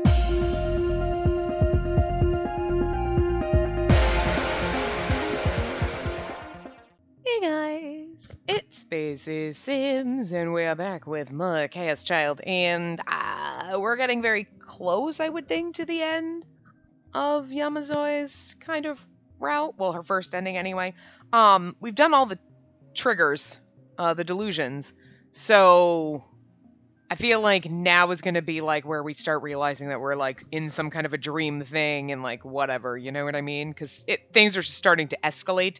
Hey guys, it's Spacey Sims, and we're back with more Chaos Child, and we're getting very close, I would think, to the end of Yamazoi's kind of route. Well, her first ending anyway. We've done all the triggers, the delusions, so I feel like now is going to be like where we start realizing that we're like in some kind of a dream thing and like whatever, you know what I mean? Because things are starting to escalate.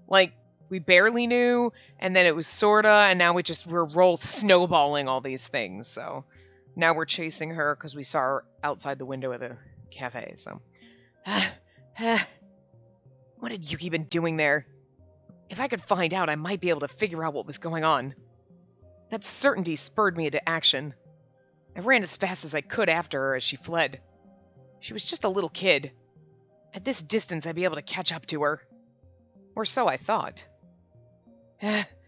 Like we barely knew, and then it was sorta, and now we're snowballing all these things. So now we're chasing her because we saw her outside the window of the cafe. So what had Yuki been doing there? If I could find out, I might be able to figure out what was going on. That certainty spurred me into action. I ran as fast as I could after her as she fled. She was just a little kid. At this distance, I'd be able to catch up to her. Or so I thought. But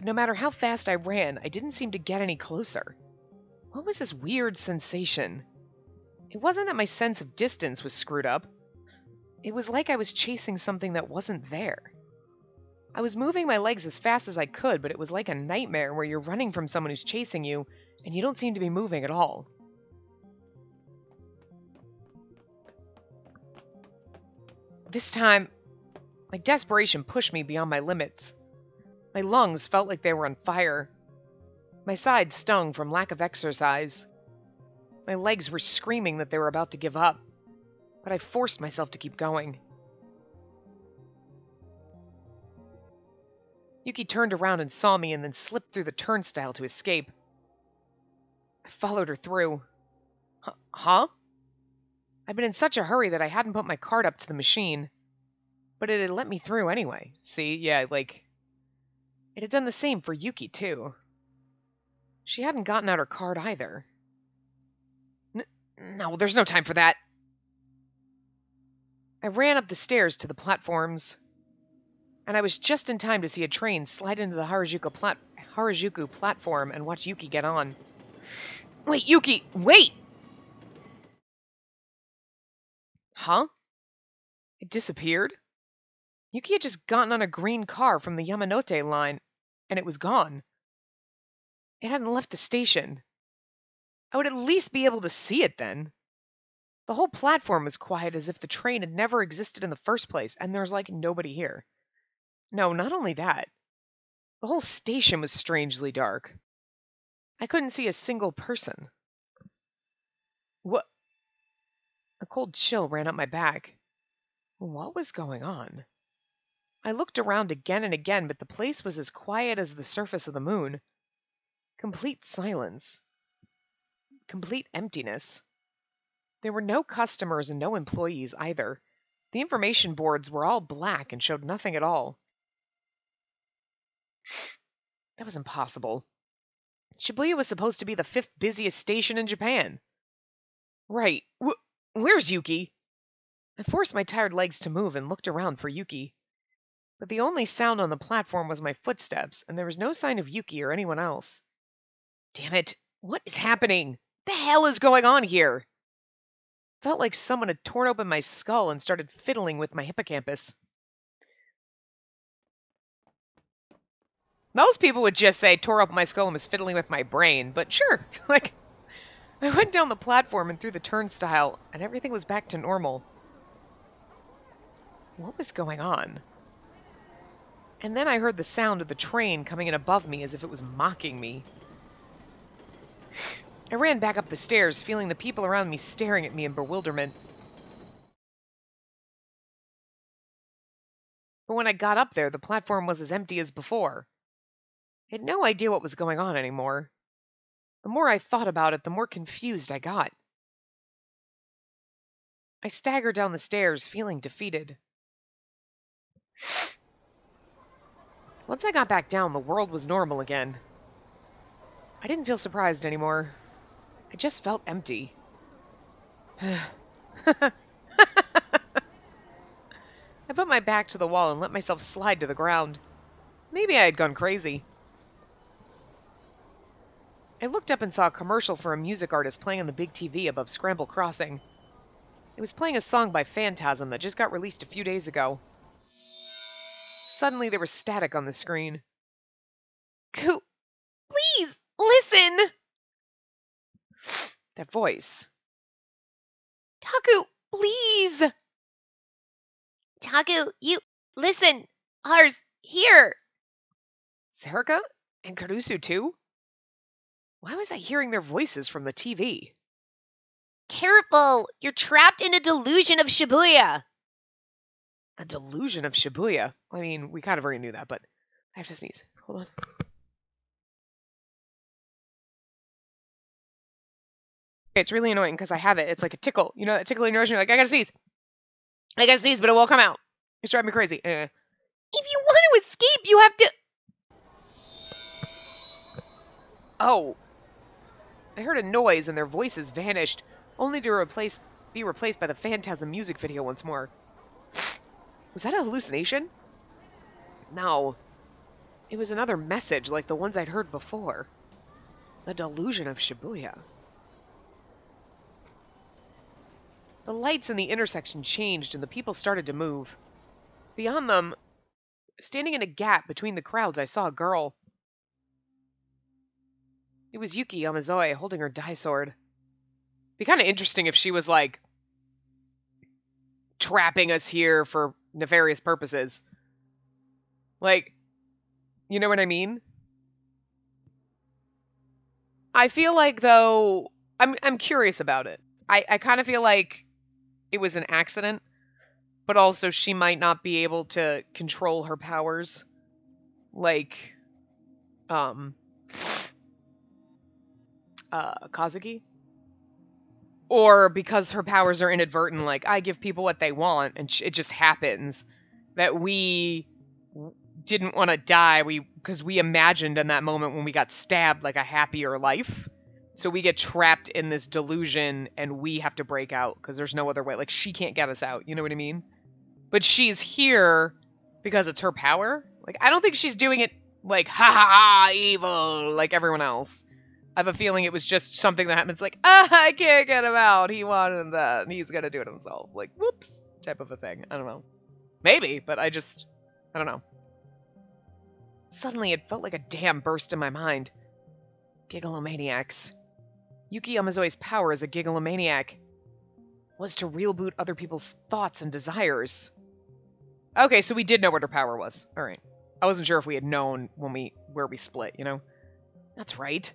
no matter how fast I ran, I didn't seem to get any closer. What was this weird sensation? It wasn't that my sense of distance was screwed up. It was like I was chasing something that wasn't there. I was moving my legs as fast as I could, but it was like a nightmare where you're running from someone who's chasing you, and you don't seem to be moving at all. This time, my desperation pushed me beyond my limits. My lungs felt like they were on fire. My sides stung from lack of exercise. My legs were screaming that they were about to give up, but I forced myself to keep going. Yuki turned around and saw me and then slipped through the turnstile to escape. I followed her through. Huh? I'd been in such a hurry that I hadn't put my card up to the machine. But it had let me through anyway. See, yeah, like... It had done the same for Yuki, too. She hadn't gotten out her card either. No, there's no time for that. I ran up the stairs to the platforms, and I was just in time to see a train slide into the Harajuku platform and watch Yuki get on. Wait, Yuki, wait! Huh? It disappeared? Yuki had just gotten on a green car from the Yamanote line, and it was gone. It hadn't left the station. I would at least be able to see it then. The whole platform was quiet as if the train had never existed in the first place, and there's like nobody here. No, not only that. The whole station was strangely dark. I couldn't see a single person. What? A cold chill ran up my back. What was going on? I looked around again and again, but the place was as quiet as the surface of the moon. Complete silence. Complete emptiness. There were no customers and no employees either. The information boards were all black and showed nothing at all. That was impossible. Shibuya was supposed to be the 5th busiest station in Japan. Right. Where's Yuki? I forced my tired legs to move and looked around for Yuki. But the only sound on the platform was my footsteps, and there was no sign of Yuki or anyone else. Damn it. What is happening? The hell is going on here? Felt like someone had torn open my skull and started fiddling with my hippocampus. Most people would just say, tore up my skull and was fiddling with my brain, but sure, like, I went down the platform and through the turnstile, and everything was back to normal. What was going on? And then I heard the sound of the train coming in above me as if it was mocking me. I ran back up the stairs, feeling the people around me staring at me in bewilderment. But when I got up there, the platform was as empty as before. I had no idea what was going on anymore. The more I thought about it, the more confused I got. I staggered down the stairs, feeling defeated. Once I got back down, the world was normal again. I didn't feel surprised anymore. I just felt empty. I put my back to the wall and let myself slide to the ground. Maybe I had gone crazy. I looked up and saw a commercial for a music artist playing on the big TV above Scramble Crossing. It was playing a song by Phantasm that just got released a few days ago. Suddenly there was static on the screen. Ku, please, listen! That voice. Taku, please! Taku, you, listen! Ours, here! Sarika? And Karusu too? Why was I hearing their voices from the TV? Careful! You're trapped in a delusion of Shibuya! A delusion of Shibuya? I mean, we kind of already knew that, but I have to sneeze. Hold on. It's really annoying because I have it. It's like a tickle. You know that tickle in your nose? You're like, I gotta sneeze. I gotta sneeze, but it won't come out. It's driving me crazy. If you want to escape, you have to... Oh. I heard a noise and their voices vanished, only to be replaced by the Phantasm music video once more. Was that a hallucination? No. It was another message like the ones I'd heard before. The delusion of Shibuya. The lights in the intersection changed and the people started to move. Beyond them, standing in a gap between the crowds, I saw a girl. It was Yuki Yamazoe holding her dai sword. Be kind of interesting if she was like trapping us here for nefarious purposes. Like, you know what I mean? I feel like though I'm curious about it. I kind of feel like it was an accident, but also she might not be able to control her powers like Kazuki. Or because her powers are inadvertent, like I give people what they want and it just happens that we didn't want to die because we imagined in that moment when we got stabbed like a happier life. So we get trapped in this delusion and we have to break out because there's no other way. Like she can't get us out, you know what I mean? But she's here because it's her power. Like I don't think she's doing it like ha ha ha evil like everyone else. I have a feeling it was just something that happens like, I can't get him out. He wanted that and he's gonna do it himself. Like, whoops, type of a thing. I don't know. Maybe, but I don't know. Suddenly, it felt like a dam burst in my mind. Gigalomaniacs. Yuki Yamazoe's power as a gigalomaniac was to reboot other people's thoughts and desires. Okay, so we did know what her power was. All right. I wasn't sure if we had known where we split, you know? That's right.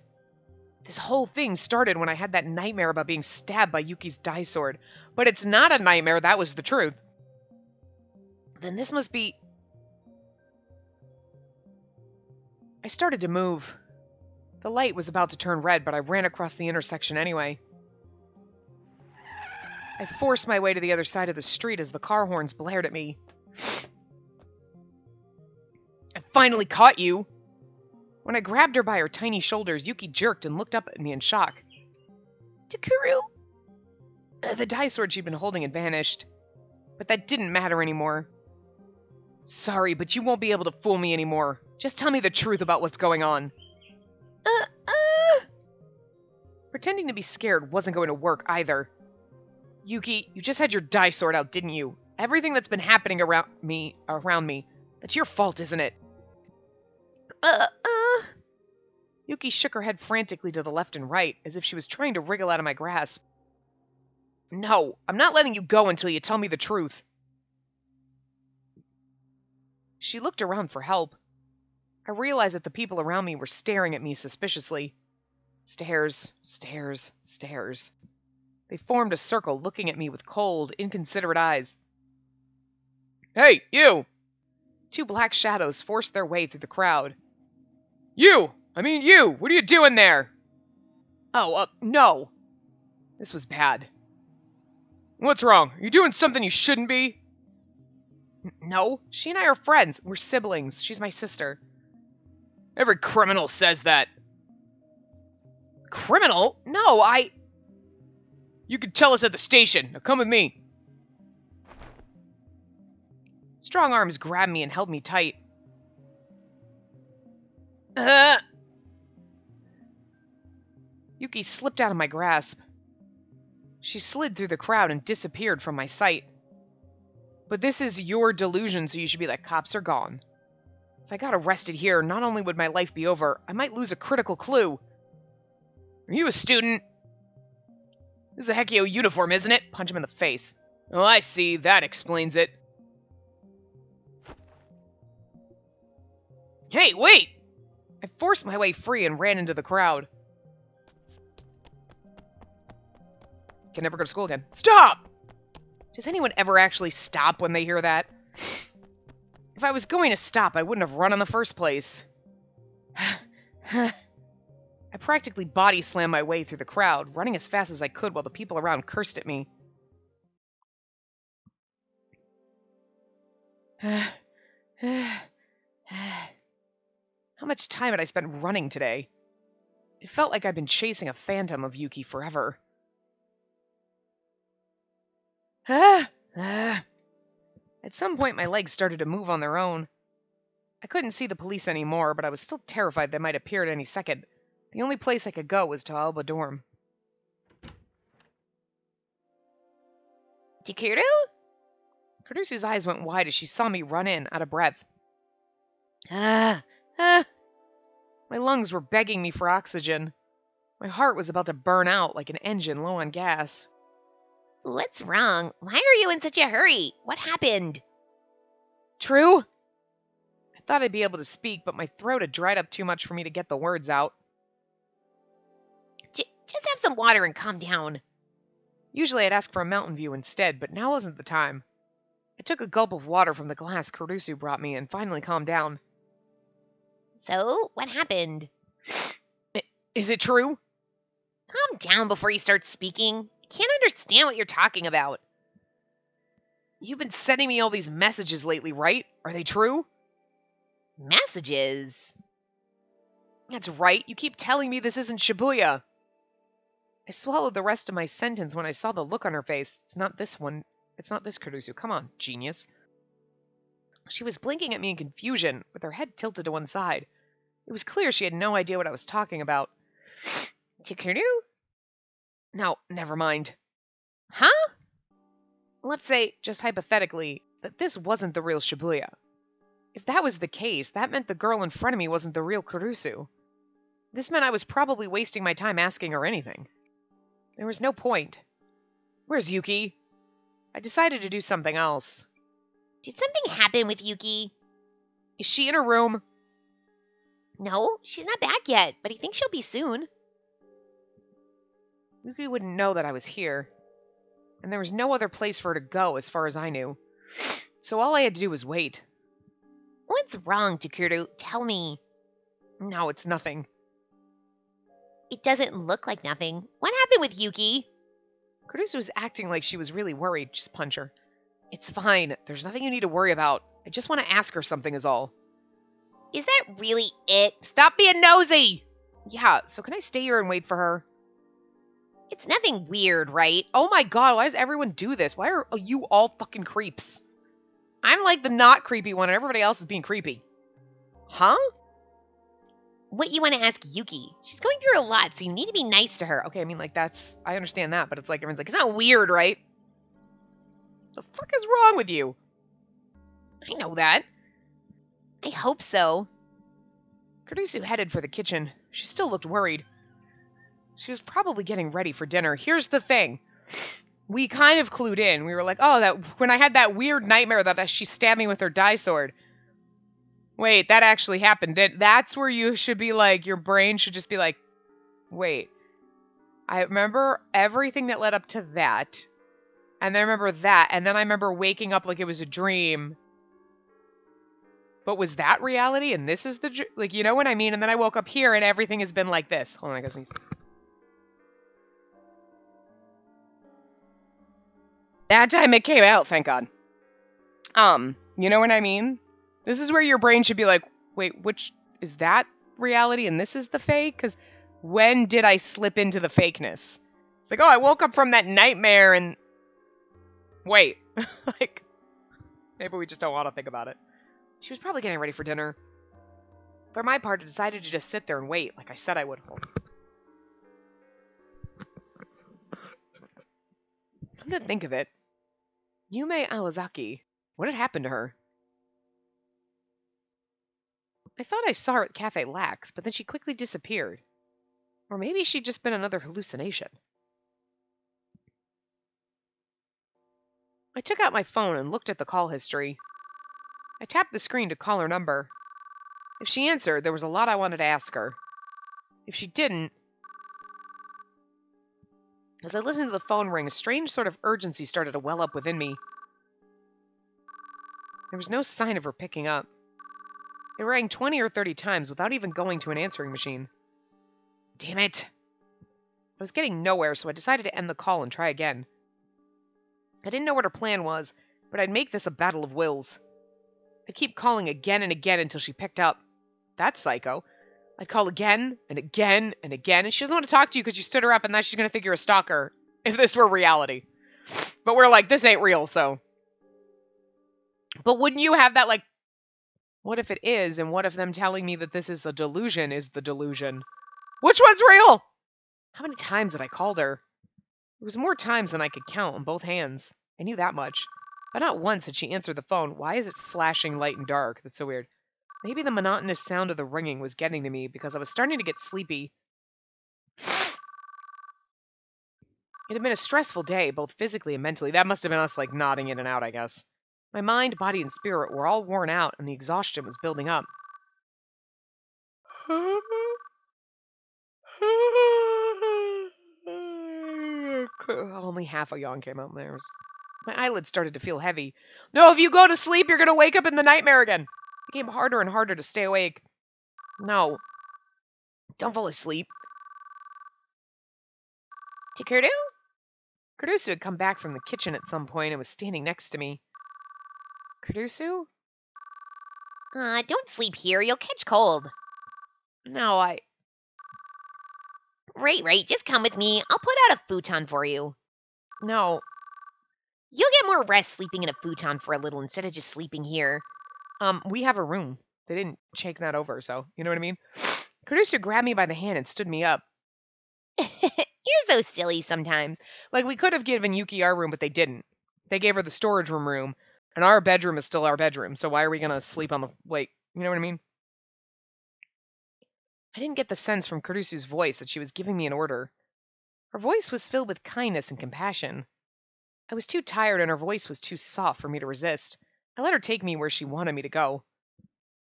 This whole thing started when I had that nightmare about being stabbed by Yuki's dai sword. But it's not a nightmare, that was the truth. Then this must be... I started to move. The light was about to turn red, but I ran across the intersection anyway. I forced my way to the other side of the street as the car horns blared at me. I finally caught you! When I grabbed her by her tiny shoulders, Yuki jerked and looked up at me in shock. Takuru? The dai sword she'd been holding had vanished. But that didn't matter anymore. Sorry, but you won't be able to fool me anymore. Just tell me the truth about what's going on. Pretending to be scared wasn't going to work either. Yuki, you just had your dai sword out, didn't you? Everything that's been happening around me, that's your fault, isn't it? Yuki shook her head frantically to the left and right, as if she was trying to wriggle out of my grasp. No, I'm not letting you go until you tell me the truth. She looked around for help. I realized that the people around me were staring at me suspiciously. Stares, stares, stares. They formed a circle, looking at me with cold, inconsiderate eyes. Hey, you! Two black shadows forced their way through the crowd. You! What are you doing there? Oh, no. This was bad. What's wrong? Are you doing something you shouldn't be? No, she and I are friends. We're siblings. She's my sister. Every criminal says that. Criminal? No, You can tell us at the station. Now come with me. Strong arms grabbed me and held me tight. Yuki slipped out of my grasp. She slid through the crowd and disappeared from my sight. But this is your delusion, so you should be like, cops are gone. If I got arrested here, not only would my life be over, I might lose a critical clue. Are you a student? This is a Hekio uniform, isn't it? Punch him in the face. Oh, I see. That explains it. Hey, wait! I forced my way free and ran into the crowd. Can never go to school again. Stop! Does anyone ever actually stop when they hear that? If I was going to stop, I wouldn't have run in the first place. I practically body slammed my way through the crowd, running as fast as I could while the people around cursed at me. How much time had I spent running today? It felt like I'd been chasing a phantom of Yuki forever. At some point, my legs started to move on their own. I couldn't see the police anymore, but I was still terrified they might appear at any second. The only place I could go was to Alba dorm. Chikuru? Kurusu's eyes went wide as she saw me run in, out of breath. My lungs were begging me for oxygen. My heart was about to burn out like an engine low on gas. What's wrong? Why are you in such a hurry? What happened? True? I thought I'd be able to speak, but my throat had dried up too much for me to get the words out. Just have some water and calm down. Usually I'd ask for a mountain view instead, but now wasn't the time. I took a gulp of water from the glass Kurusu brought me and finally calmed down. So, what happened? Is it true? Calm down before you start speaking. I can't understand what you're talking about. You've been sending me all these messages lately, right? Are they true? Messages? That's right. You keep telling me this isn't Shibuya. I swallowed the rest of my sentence when I saw the look on her face. It's not this one. It's not this Kurusu. Come on, genius. She was blinking at me in confusion, with her head tilted to one side. It was clear she had no idea what I was talking about. Chikuru? No, never mind. Huh? Let's say, just hypothetically, that this wasn't the real Shibuya. If that was the case, that meant the girl in front of me wasn't the real Kurusu. This meant I was probably wasting my time asking her anything. There was no point. Where's Yuki? I decided to do something else. Did something happen with Yuki? Is she in her room? No, she's not back yet, but he thinks she'll be soon. Yuki wouldn't know that I was here. And there was no other place for her to go as far as I knew. So all I had to do was wait. What's wrong, Takuru? Tell me. No, it's nothing. It doesn't look like nothing. What happened with Yuki? Kurusu was acting like she was really worried. Just punch her. It's fine. There's nothing you need to worry about. I just want to ask her something is all. Is that really it? Stop being nosy! Yeah, so can I stay here and wait for her? It's nothing weird, right? Oh my god, why does everyone do this? Why are you all fucking creeps? I'm like the not creepy one and everybody else is being creepy. Huh? What you want to ask Yuki? She's going through a lot, so you need to be nice to her. Okay, I mean, like, I understand that, but it's like, everyone's like, it's not weird, right? The fuck is wrong with you? I know that. I hope so. Kurusu headed for the kitchen. She still looked worried. She was probably getting ready for dinner. Here's the thing. We kind of clued in. We were like, oh, that when I had that weird nightmare that she stabbed me with her dye sword. Wait, that actually happened. That's where you should be like, your brain should just be like, wait. I remember everything that led up to that. And then I remember that. And then I remember waking up like it was a dream. But was that reality? And this is the, like, you know what I mean? And then I woke up here and everything has been like this. Hold on, I gotta sneeze. That time it came out, thank God. You know what I mean? This is where your brain should be like, wait, which, is that reality and this is the fake? Because when did I slip into the fakeness? It's like, oh, I woke up from that nightmare and... Wait. Like, maybe we just don't want to think about it. She was probably getting ready for dinner. For my part, I decided to just sit there and wait, like I said I would. to think of it, Yume Awazaki, what had happened to her? I thought I saw her at Cafe Lax, but then she quickly disappeared. Or maybe she'd just been another hallucination. I took out my phone and looked at the call history. I tapped the screen to call her number. If she answered, there was a lot I wanted to ask her. If she didn't, as I listened to the phone ring, a strange sort of urgency started to well up within me. There was no sign of her picking up. It rang 20 or 30 times without even going to an answering machine. Damn it! I was getting nowhere, so I decided to end the call and try again. I didn't know what her plan was, but I'd make this a battle of wills. I'd keep calling again and again until she picked up. That's psycho. I'd call again and again and again, and she doesn't want to talk to you because you stood her up, and now she's going to think you're a stalker, if this were reality. But we're like, this ain't real, so. But wouldn't you have that, like, what if it is, and what if them telling me that this is a delusion is the delusion? Which one's real? How many times had I called her? It was more times than I could count on both hands. I knew that much. But not once had she answered the phone. Why is it flashing light and dark? That's so weird. Maybe the monotonous sound of the ringing was getting to me because I was starting to get sleepy. It had been a stressful day, both physically and mentally. That must have been us, like, nodding in and out, I guess. My mind, body, and spirit were all worn out, and the exhaustion was building up. Only half a yawn came out there. My eyelids started to feel heavy. No, if you go to sleep, you're going to wake up in the nightmare again. It became harder and harder to stay awake. No. Don't fall asleep. Takuru? Kurusu had come back from the kitchen at some point and was standing next to me. Kurusu? Don't sleep here. You'll catch cold. No, Right. Just come with me. I'll put out a futon for you. No. You'll get more rest sleeping in a futon for a little instead of just sleeping here. We have a room. They didn't shake that over, so, you know what I mean? Kurusu grabbed me by the hand and stood me up. You're so silly sometimes. Like, we could have given Yuki our room, but they didn't. They gave her the storage room, and our bedroom is still our bedroom, so why are we going to sleep on the... Wait, you know what I mean? I didn't get the sense from Kurusu's voice that she was giving me an order. Her voice was filled with kindness and compassion. I was too tired and her voice was too soft for me to resist. I let her take me where she wanted me to go.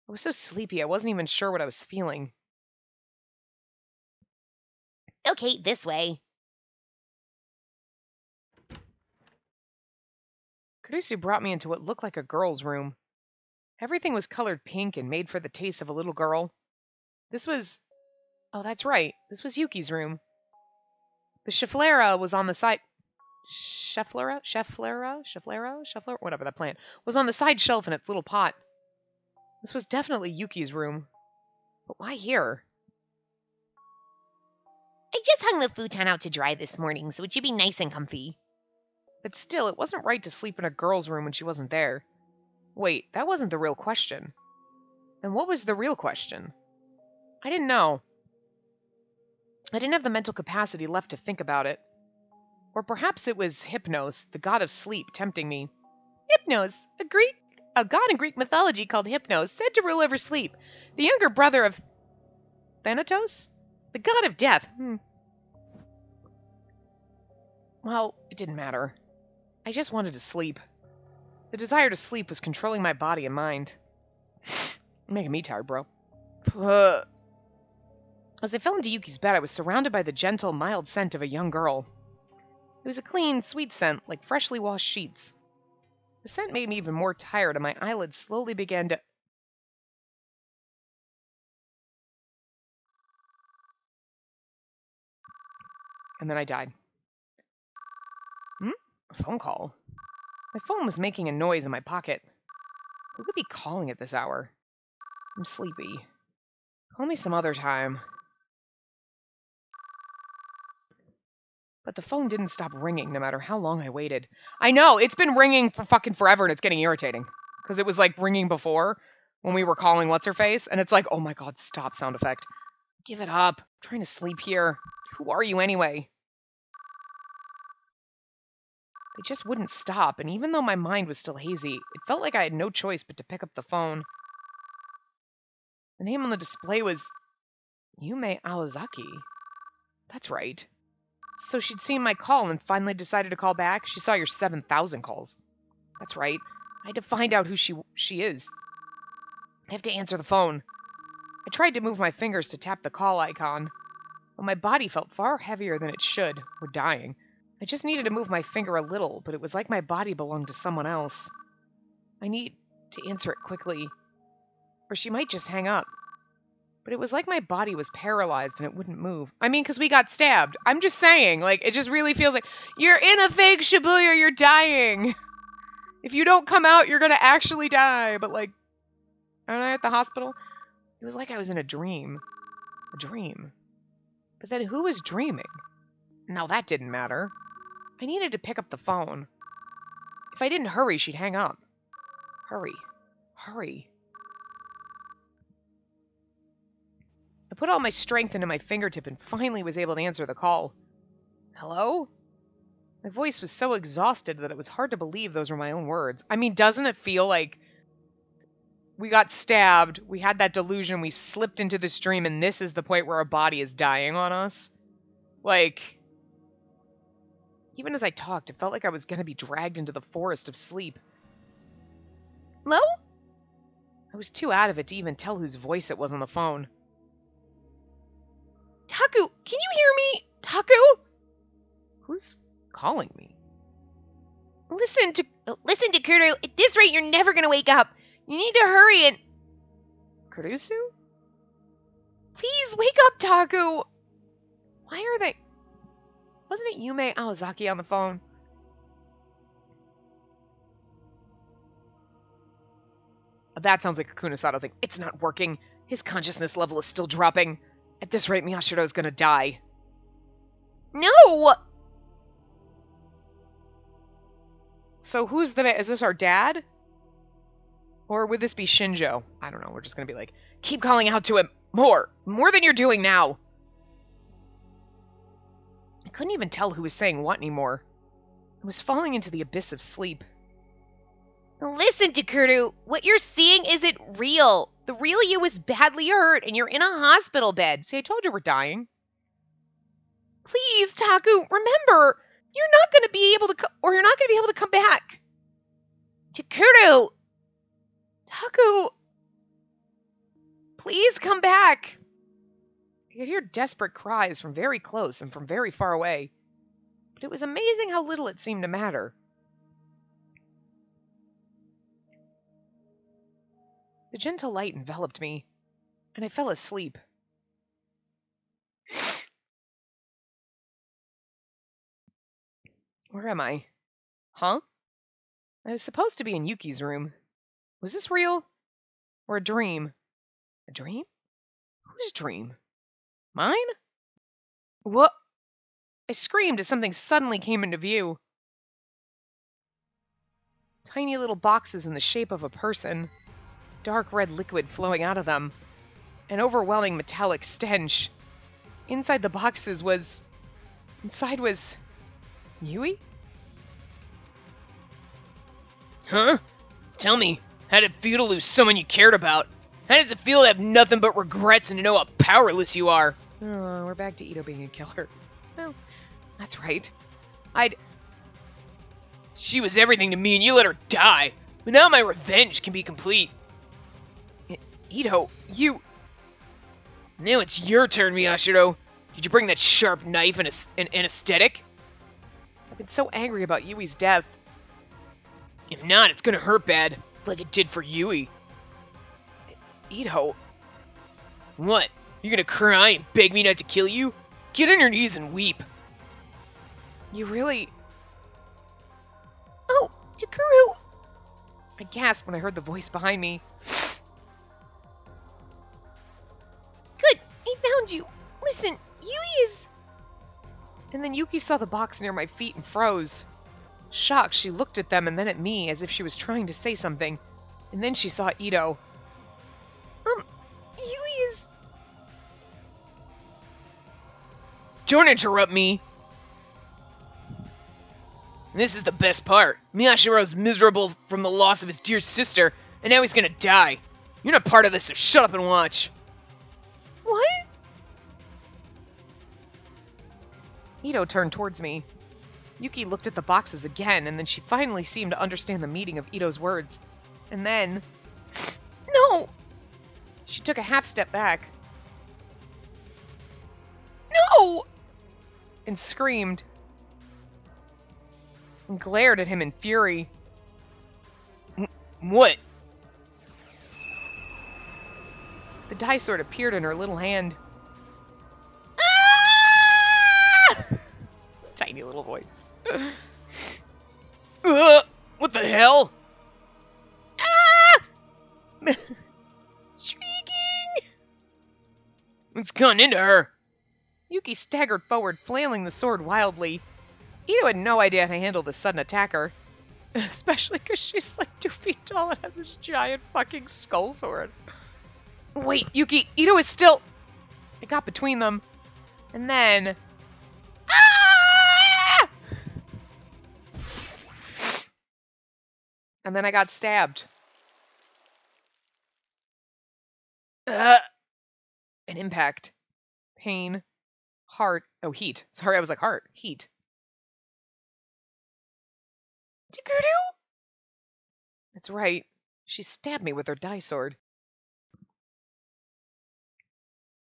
I was so sleepy I wasn't even sure what I was feeling. Okay, this way. Kurusu brought me into what looked like a girl's room. Everything was colored pink and made for the taste of a little girl. This was... Oh, that's right. This was Yuki's room. The chefflera was on the side... Chefflera? Whatever that plant. Was on the side shelf in its little pot. This was definitely Yuki's room. But why here? I just hung the futon out to dry this morning, so it should be nice and comfy. But still, it wasn't right to sleep in a girl's room when she wasn't there. Wait, that wasn't the real question. Then what was the real question? I didn't know. I didn't have the mental capacity left to think about it. Or perhaps it was Hypnos, the god of sleep, tempting me. Hypnos, a god in Greek mythology called Hypnos, said to rule over sleep, the younger brother of Thanatos, the god of death. Well, it didn't matter. I just wanted to sleep. The desire to sleep was controlling my body and mind. Making me tired, bro. As I fell into Yuki's bed, I was surrounded by the gentle, mild scent of a young girl. It was a clean, sweet scent, like freshly washed sheets. The scent made me even more tired, and my eyelids slowly began to... And then I died. A phone call? My phone was making a noise in my pocket. Who could be calling at this hour? I'm sleepy. Call me some other time. But the phone didn't stop ringing no matter how long I waited. I know, it's been ringing for fucking forever and it's getting irritating. Because it was like ringing before when we were calling What's-Her-Face, and it's like, oh my god, stop, sound effect. Give it up. I'm trying to sleep here. Who are you anyway? They just wouldn't stop, and even though my mind was still hazy, it felt like I had no choice but to pick up the phone. The name on the display was Yume Awazaki. That's right. So she'd seen my call and finally decided to call back? She saw your 7,000 calls. That's right. I had to find out who she is. I have to answer the phone. I tried to move my fingers to tap the call icon, but my body felt far heavier than it should. We're dying. I just needed to move my finger a little, but it was like my body belonged to someone else. I need to answer it quickly, or she might just hang up. But it was like my body was paralyzed and it wouldn't move. I mean, because we got stabbed. I'm just saying, like, it just really feels like, you're in a fake Shibuya, you're dying. If you don't come out, you're gonna actually die. But, like, aren't I at the hospital? It was like I was in a dream. A dream. But then who was dreaming? Now that didn't matter. I needed to pick up the phone. If I didn't hurry, she'd hang up. Hurry. Hurry. I put all my strength into my fingertip and finally was able to answer the call. Hello? My voice was so exhausted that it was hard to believe those were my own words. I mean, doesn't it feel like we got stabbed, we had that delusion, we slipped into this dream, and this is the point where our body is dying on us? Like, even as I talked, it felt like I was going to be dragged into the forest of sleep. Hello? I was too out of it to even tell whose voice it was on the phone. Taku, can you hear me? Taku? Who's calling me? Listen to Kuru. At this rate, you're never gonna wake up. You need to hurry and... Kurusu? Please, wake up, Taku! Why are they... Wasn't it Yume Awazaki on the phone? That sounds like a Kunasato thing. It's not working. His consciousness level is still dropping. At this rate, Miyashiro's gonna die. No! So who's is this our dad? Or would this be Shinjo? I don't know, we're just gonna be like, keep calling out to him. More than you're doing now. I couldn't even tell who was saying what anymore. I was falling into the abyss of sleep. Listen, Takuru. What you're seeing isn't real. The real you is badly hurt, and you're in a hospital bed. See, I told you we're dying. Please, Taku, remember, you're not going to be able to, you're not going to be able to come back. Takuru! Taku! Please come back. I could hear desperate cries from very close and from very far away. But it was amazing how little it seemed to matter. The gentle light enveloped me, and I fell asleep. Where am I? Huh? I was supposed to be in Yuki's room. Was this real? Or a dream? A dream? Whose dream? Mine? What? I screamed as something suddenly came into view. Tiny little boxes in the shape of a person. Dark red liquid flowing out of them. An overwhelming metallic stench. Inside the boxes was... Yui? Huh? Tell me, how did it feel to lose someone you cared about? How does it feel to have nothing but regrets and to know how powerless you are? Oh, we're back to Ito being a killer. Well, that's right. She was everything to me and you let her die. But now my revenge can be complete. Ito, you... Now it's your turn, Miyashiro. Did you bring that sharp knife and an anesthetic? I've been so angry about Yui's death. If not, it's gonna hurt bad, like it did for Yui. Ito... What? You're gonna cry and beg me not to kill you? Get on your knees and weep. You really... Oh, Takuru! I gasped when I heard the voice behind me. Good, I found you. Listen, Yui is... And then Yuki saw the box near my feet and froze. Shocked, she looked at them and then at me as if she was trying to say something. And then she saw Ito. Yui is... Don't interrupt me! And this is the best part. Miyashiro's miserable from the loss of his dear sister, and now he's gonna die. You're not part of this, so shut up and watch. What? Ito turned towards me. Yuki looked at the boxes again, and then she finally seemed to understand the meaning of Ito's words. And then... No! She took a half step back. No! And screamed. And glared at him in fury. What? The die sword appeared in her little hand. Ah! Tiny little voice. What the hell? Ah! Shrieking! It's gone into her. Yuki staggered forward, flailing the sword wildly. Ito had no idea how to handle this sudden attacker. Especially because she's like 2 feet tall and has this giant fucking skull sword. Wait, Yuki, Ito is still... I got between them. And then... Ah! And then I got stabbed. An impact. Pain. Heart. Oh, heat. Sorry, I was like heart. Heat. Tikuru? That's right. She stabbed me with her die sword.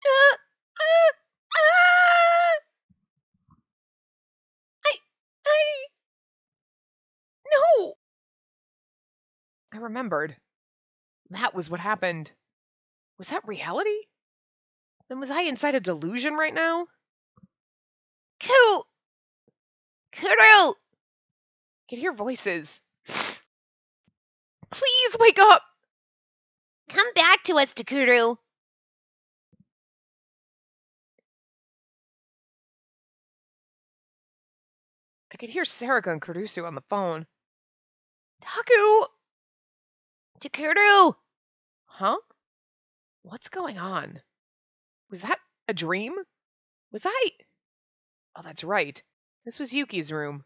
No! I remembered. That was what happened. Was that reality? Then was I inside a delusion right now? Kuru! I could hear voices. Please wake up! Come back to us, Takuru. I could hear Sarika and Kurusu on the phone. Taku! Takuru! Huh? What's going on? Was that a dream? Was I... Oh, that's right. This was Yuki's room.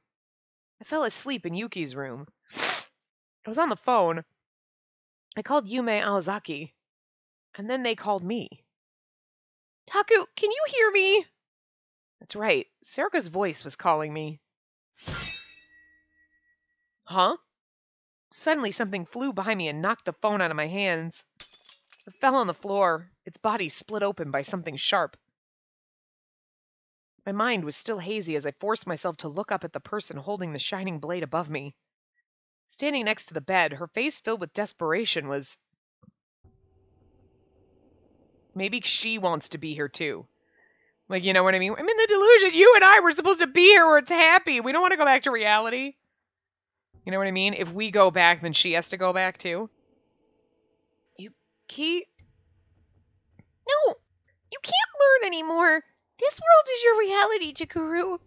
I fell asleep in Yuki's room. I was on the phone. I called Yume Aozaki. And then they called me. Taku, can you hear me? That's right. Sarika's voice was calling me. Huh? Suddenly something flew by me and knocked the phone out of my hands. It fell on the floor, its body split open by something sharp. My mind was still hazy as I forced myself to look up at the person holding the shining blade above me. Standing next to the bed, her face filled with desperation, was... Maybe she wants to be here too. Like, you know what I mean? I'm in the delusion. You and I were supposed to be here where it's happy. We don't want to go back to reality. You know what I mean? If we go back, then she has to go back too. Yuki? No! You can't learn anymore! This world is your reality, Takuru.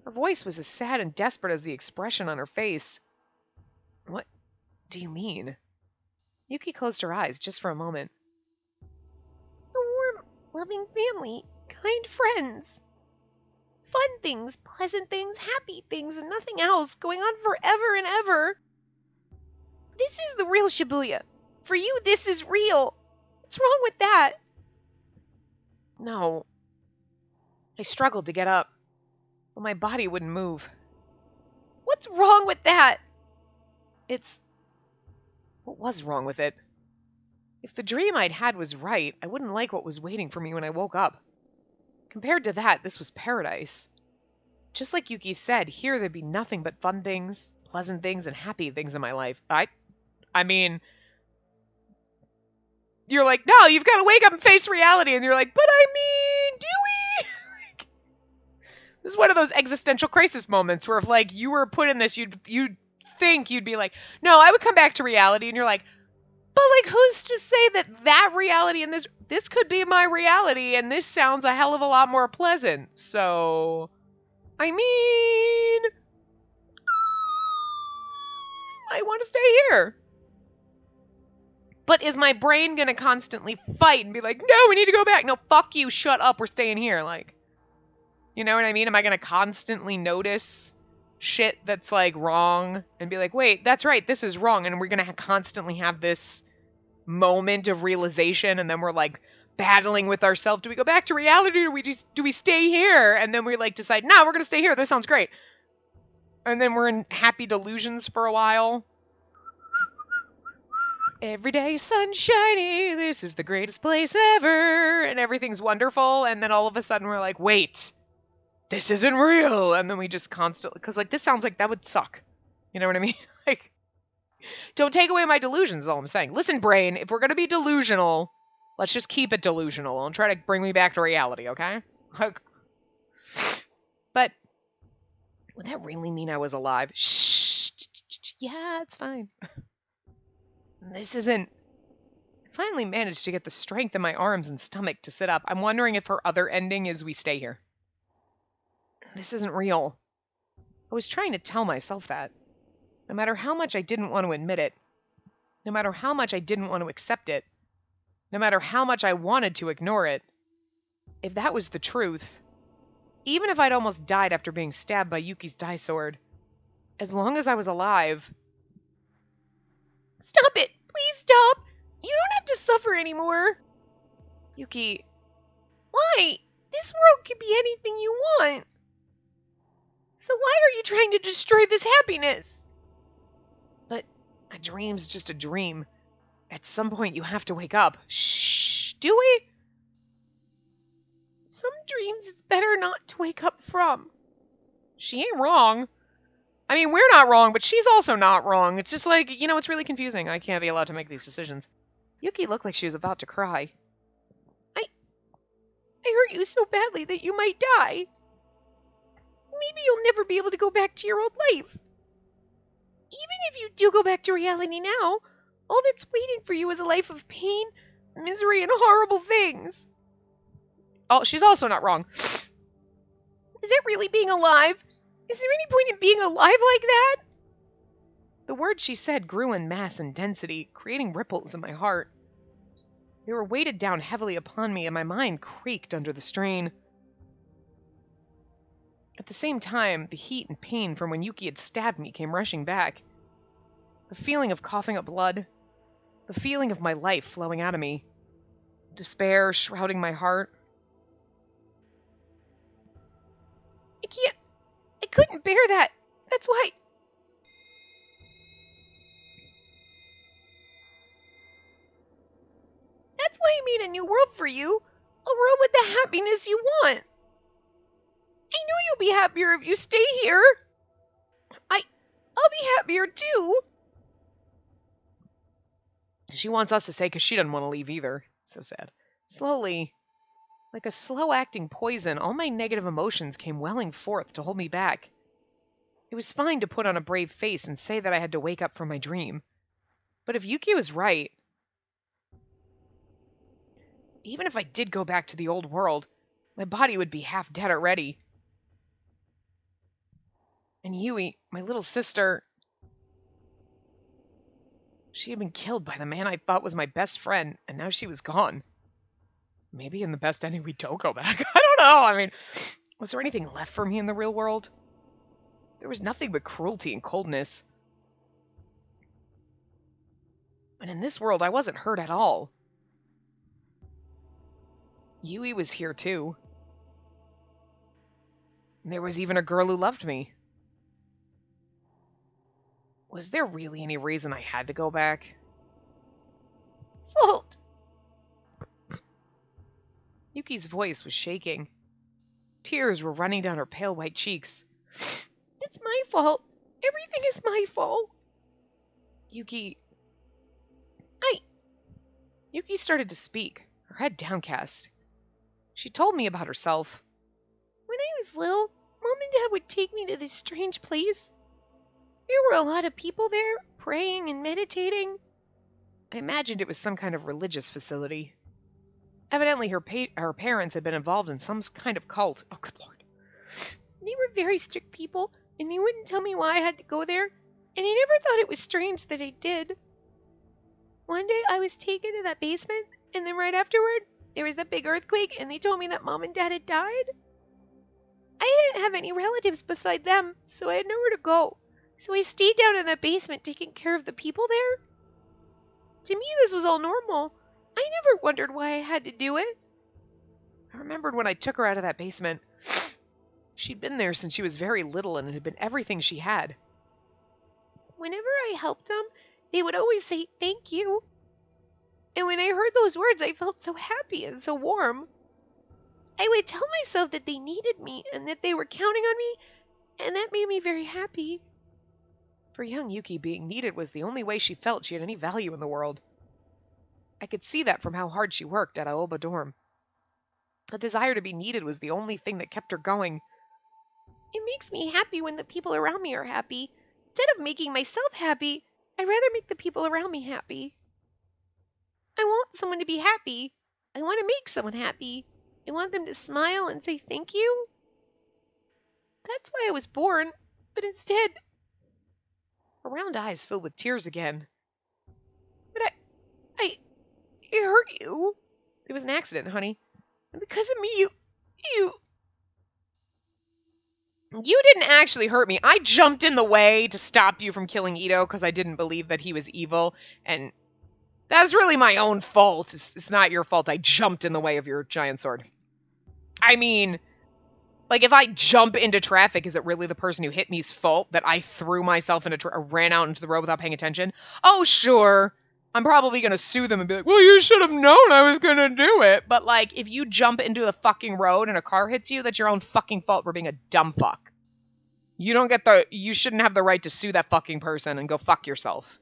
Her voice was as sad and desperate as the expression on her face. What do you mean? Yuki closed her eyes just for a moment. A warm, loving family, kind friends. Fun things, pleasant things, happy things, and nothing else going on forever and ever. This is the real Shibuya. For you, this is real. What's wrong with that? No. I struggled to get up, but my body wouldn't move. What's wrong with that? What was wrong with it? If the dream I'd had was right, I wouldn't like what was waiting for me when I woke up. Compared to that, this was paradise. Just like Yuki said, here there'd be nothing but fun things, pleasant things, and happy things in my life. I mean... You're like, no, you've got to wake up and face reality. And you're like, but I mean, do we? Like, this is one of those existential crisis moments where if, like, you were put in this, you'd think you'd be like, no, I would come back to reality. And you're like, but, like, who's to say that reality and this could be my reality and this sounds a hell of a lot more pleasant. So, I mean, I want to stay here. But is my brain going to constantly fight and be like, no, we need to go back. No, fuck you. Shut up. We're staying here. Like, you know what I mean? Am I going to constantly notice shit that's like wrong and be like, wait, that's right, this is wrong. And we're going to constantly have this moment of realization. And then we're like battling with ourselves. Do we go back to reality or do we stay here? And then we like decide, no, we're going to stay here. This sounds great. And then we're in happy delusions for a while. Every day sun shiny, this is the greatest place ever, and everything's wonderful, and then all of a sudden we're like, wait, this isn't real, and then we just constantly, because like this sounds like that would suck. You know what I mean? Like, don't take away my delusions is all I'm saying. Listen, brain, if we're going to be delusional, let's just keep it delusional and try to bring me back to reality, okay? But would that really mean I was alive? Shh. Yeah, it's fine. This isn't... I finally managed to get the strength in my arms and stomach to sit up. I'm wondering if her other ending is we stay here. This isn't real. I was trying to tell myself that. No matter how much I didn't want to admit it, no matter how much I didn't want to accept it, no matter how much I wanted to ignore it, if that was the truth, even if I'd almost died after being stabbed by Yuki's dye sword, as long as I was alive... Stop it! Please stop! You don't have to suffer anymore. Yuki... Why? This world could be anything you want. So why are you trying to destroy this happiness? But a dream's just a dream. At some point you have to wake up. Shh, do we? Some dreams it's better not to wake up from. She ain't wrong. I mean, we're not wrong, but she's also not wrong. It's just like, you know, it's really confusing. I can't be allowed to make these decisions. Yuki looked like she was about to cry. I hurt you so badly that you might die. Maybe you'll never be able to go back to your old life. Even if you do go back to reality now, all that's waiting for you is a life of pain, misery, and horrible things. Oh, she's also not wrong. Is it really being alive? Is there any point in being alive like that? The words she said grew in mass and density, creating ripples in my heart. They were weighted down heavily upon me, and my mind creaked under the strain. At the same time, the heat and pain from when Yuki had stabbed me came rushing back. The feeling of coughing up blood. The feeling of my life flowing out of me. Despair shrouding my heart. I couldn't bear that. That's why... That's why I made a new world for you. A world with the happiness you want. I know you'll be happier if you stay here. I'll be happier too. She wants us to stay because she doesn't want to leave either. It's so sad. Slowly, like a slow-acting poison, all my negative emotions came welling forth to hold me back. It was fine to put on a brave face and say that I had to wake up from my dream. But if Yuki was right, even if I did go back to the old world, my body would be half dead already. And Yui, my little sister, she had been killed by the man I thought was my best friend, and now she was gone. Maybe in the best ending we don't go back. I don't know. I mean, was there anything left for me in the real world? There was nothing but cruelty and coldness. And in this world, I wasn't hurt at all. Yui was here too. And there was even a girl who loved me. Was there really any reason I had to go back? Fault. Yuki's voice was shaking. Tears were running down her pale white cheeks. It's my fault. Everything is my fault. Yuki... Yuki started to speak, her head downcast. She told me about herself. When I was little, Mom and Dad would take me to this strange place. There were a lot of people there, praying and meditating. I imagined it was some kind of religious facility. Evidently, her parents had been involved in some kind of cult. Oh, good lord. They were very strict people, and they wouldn't tell me why I had to go there, and I never thought it was strange that I did. One day, I was taken to that basement, and then right afterward, there was that big earthquake, and they told me that Mom and Dad had died. I didn't have any relatives beside them, so I had nowhere to go. So I stayed down in the basement taking care of the people there. To me, this was all normal. I never wondered why I had to do it. I remembered when I took her out of that basement. She'd been there since she was very little, and it had been everything she had. Whenever I helped them, they would always say thank you. And when I heard those words, I felt so happy and so warm. I would tell myself that they needed me and that they were counting on me, and that made me very happy. For young Yuki, being needed was the only way she felt she had any value in the world. I could see that from how hard she worked at Aoba Dorm. The desire to be needed was the only thing that kept her going. It makes me happy when the people around me are happy. Instead of making myself happy, I'd rather make the people around me happy. I want someone to be happy. I want to make someone happy. I want them to smile and say thank you. That's why I was born, but instead, Her round eyes filled with tears again. but I hurt you. It was an accident, honey. And because of me, you. You didn't actually hurt me. I jumped in the way to stop you from killing Ito because I didn't believe that he was evil, and that's really my own fault. It's not your fault. I jumped in the way of your giant sword. I mean, like, if I jump into traffic, is it really the person who hit me's fault that I threw myself into ran out into the road without paying attention? Oh, sure. I'm probably going to sue them and be like, well, you should have known I was going to do it. But, like, if you jump into the fucking road and a car hits you, that's your own fucking fault for being a dumb fuck. You shouldn't have the right to sue that fucking person and go fuck yourself.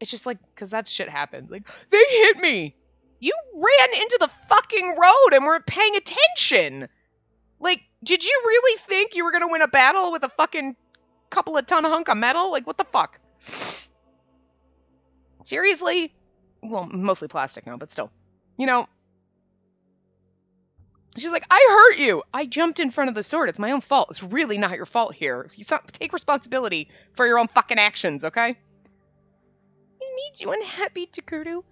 It's just like, because that shit happens. Like, they hit me. You ran into the fucking road and weren't paying attention. Like, did you really think you were going to win a battle with a fucking couple of ton of hunk of metal? Like, what the fuck? Seriously? Well, mostly plastic now, but still. You know, she's like, I hurt you. I jumped in front of the sword. It's my own fault. It's really not your fault here. Take responsibility for your own fucking actions, okay? I made you unhappy, Takuru.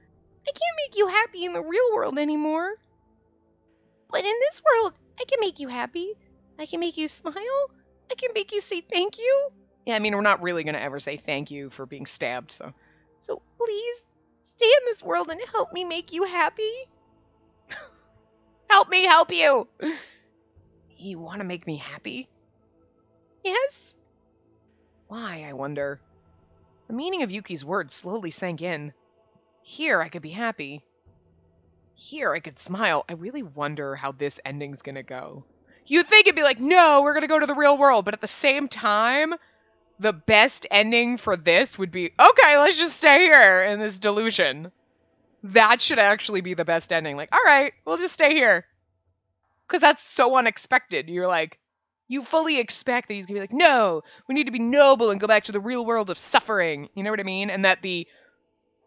I can't make you happy in the real world anymore. But in this world, I can make you happy. I can make you smile. I can make you say thank you. Yeah, I mean, we're not really going to ever say thank you for being stabbed, so. So please, stay in this world and help me make you happy. Help me help you! You want to make me happy? Yes? Why, I wonder? The meaning of Yuki's words slowly sank in. Here I could be happy. Here I could smile. I really wonder how this ending's gonna go. You'd think it'd be like, no, we're gonna go to the real world, but at the same time, the best ending for this would be, okay, let's just stay here in this delusion. That should actually be the best ending. Like, all right, we'll just stay here. Because that's so unexpected. You're like, you fully expect that he's going to be like, no, we need to be noble and go back to the real world of suffering. You know what I mean? And that the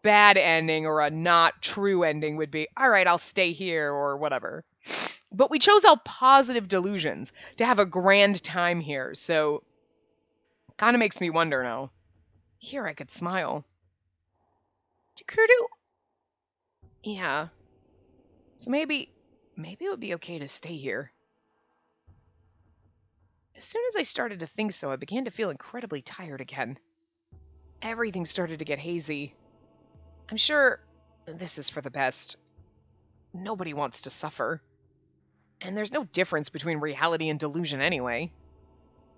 bad ending or a not true ending would be, all right, I'll stay here or whatever. But we chose all positive delusions to have a grand time here. So kind of makes me wonder now. Here I could smile. Takuru. Yeah. So maybe it would be okay to stay here. As soon as I started to think so, I began to feel incredibly tired again. Everything started to get hazy. I'm sure this is for the best. Nobody wants to suffer. And there's no difference between reality and delusion anyway.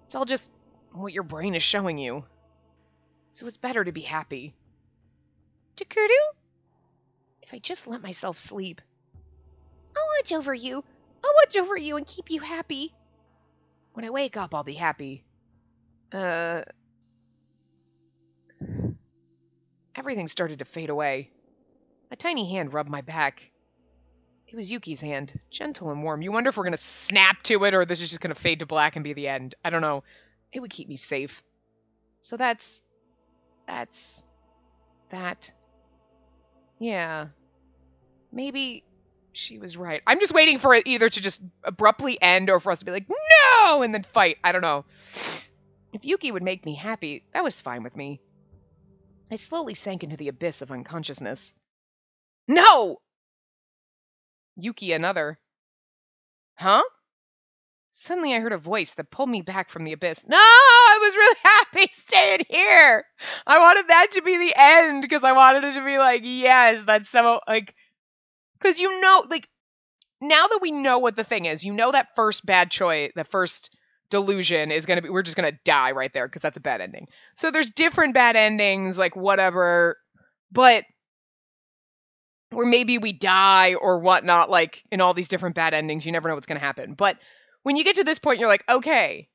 It's all just what your brain is showing you. So it's better to be happy. Takuru? If I just let myself sleep. I'll watch over you. I'll watch over you and keep you happy. When I wake up, I'll be happy. Everything started to fade away. A tiny hand rubbed my back. It was Yuki's hand, gentle and warm. You wonder if we're going to snap to it or this is just going to fade to black and be the end. I don't know. It would keep me safe. So that's that. Yeah. Maybe she was right. I'm just waiting for it either to just abruptly end or for us to be like, no, and then fight. I don't know. If Yuki would make me happy, that was fine with me. I slowly sank into the abyss of unconsciousness. No! Yuki, another. Huh? Suddenly I heard a voice that pulled me back from the abyss. No, I was really happy staying here. I wanted that to be the end because I wanted it to be like, yes, that's so, like, because like, now that we know what the thing is, that first bad choice, the first delusion is going to be, we're just going to die right there because that's a bad ending. So there's different bad endings, like whatever, but or maybe we die or whatnot, like in all these different bad endings, you never know what's going to happen. But when you get to this point, you're like, okay,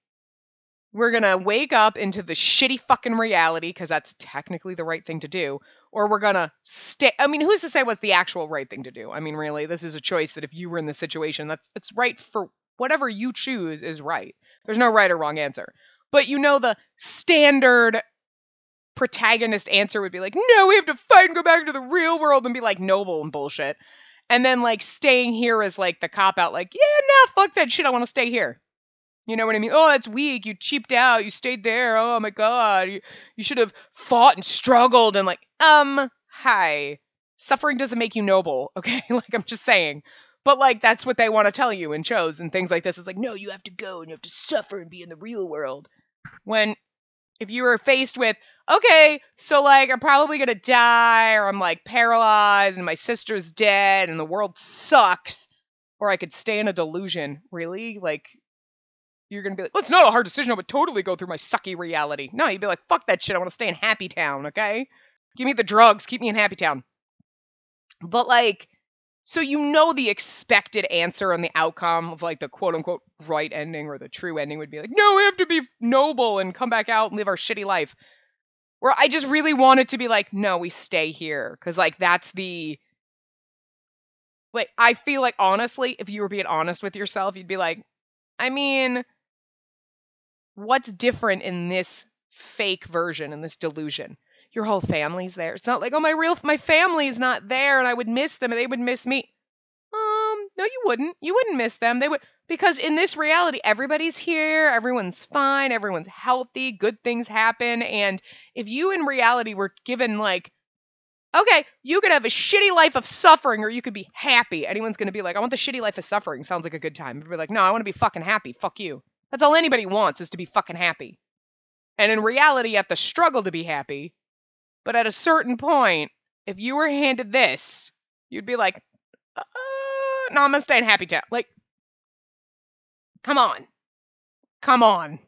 we're going to wake up into the shitty fucking reality because that's technically the right thing to do. Or we're going to stay. I mean, who's to say what's the actual right thing to do? I mean, really, this is a choice that if you were in this situation, it's right for whatever you choose is right. There's no right or wrong answer. But the standard protagonist answer would be like, no, we have to fight and go back into the real world and be like noble and bullshit. And then like staying here is like the cop out, like, yeah, nah, fuck that shit. I want to stay here. You know what I mean? Oh, that's weak. You cheaped out. You stayed there. Oh my God. You should have fought and struggled and like, hi. Suffering doesn't make you noble. Okay. Like, I'm just saying. But like, that's what they want to tell you in shows and things like this. It's like, no, you have to go and you have to suffer and be in the real world. When if you were faced with, okay, so like I'm probably gonna die or I'm like paralyzed and my sister's dead and the world sucks, or I could stay in a delusion. Really? Like, you're gonna be like, well, it's not a hard decision. I would totally go through my sucky reality. No, you'd be like, fuck that shit. I want to stay in Happy Town, okay? Give me the drugs. Keep me in Happy Town. But like, so the expected answer and the outcome of like the quote unquote right ending or the true ending would be like, no, we have to be noble and come back out and live our shitty life. Where I just really want it to be like, no, we stay here. Because like that's the, like, I feel like honestly, if you were being honest with yourself, you'd be like, I mean, what's different in this fake version, in this delusion? Your whole family's there. It's not like, oh, my family's not there and I would miss them and they would miss me. No, you wouldn't. You wouldn't miss them. They would, because in this reality, everybody's here, everyone's fine, everyone's healthy, good things happen. And if you in reality were given like, okay, you could have a shitty life of suffering or you could be happy. Anyone's going to be like, I want the shitty life of suffering. Sounds like a good time. You'd be like, no, I want to be fucking happy. Fuck you. That's all anybody wants is to be fucking happy. And in reality, you have to struggle to be happy. But at a certain point, if you were handed this, you'd be like, no, I'm gonna stay in Happy Town. Like, come on.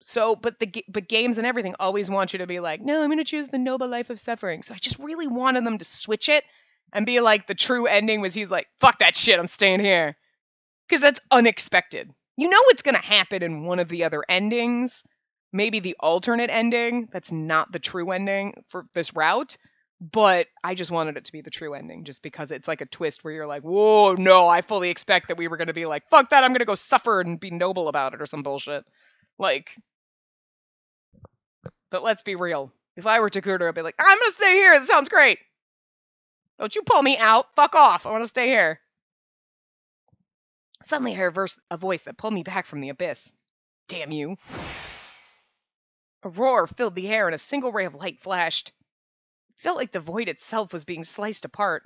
So, but games and everything always want you to be like, no, I'm gonna choose the noble life of suffering. So I just really wanted them to switch it and be like, the true ending was he's like, fuck that shit, I'm staying here. Because that's unexpected. You know what's gonna happen in one of the other endings. Maybe the alternate ending that's not the true ending for this route. But I just wanted it to be the true ending just because it's like a twist where you're like, whoa, no, I fully expect that we were going to be like, fuck that, I'm going to go suffer and be noble about it or some bullshit. Like, but let's be real. If I were Takuta, I'd be like, I'm going to stay here. This sounds great. Don't you pull me out. Fuck off. I want to stay here. Suddenly I heard a voice that pulled me back from the abyss. Damn you. A roar filled the air and a single ray of light flashed. It felt like the void itself was being sliced apart.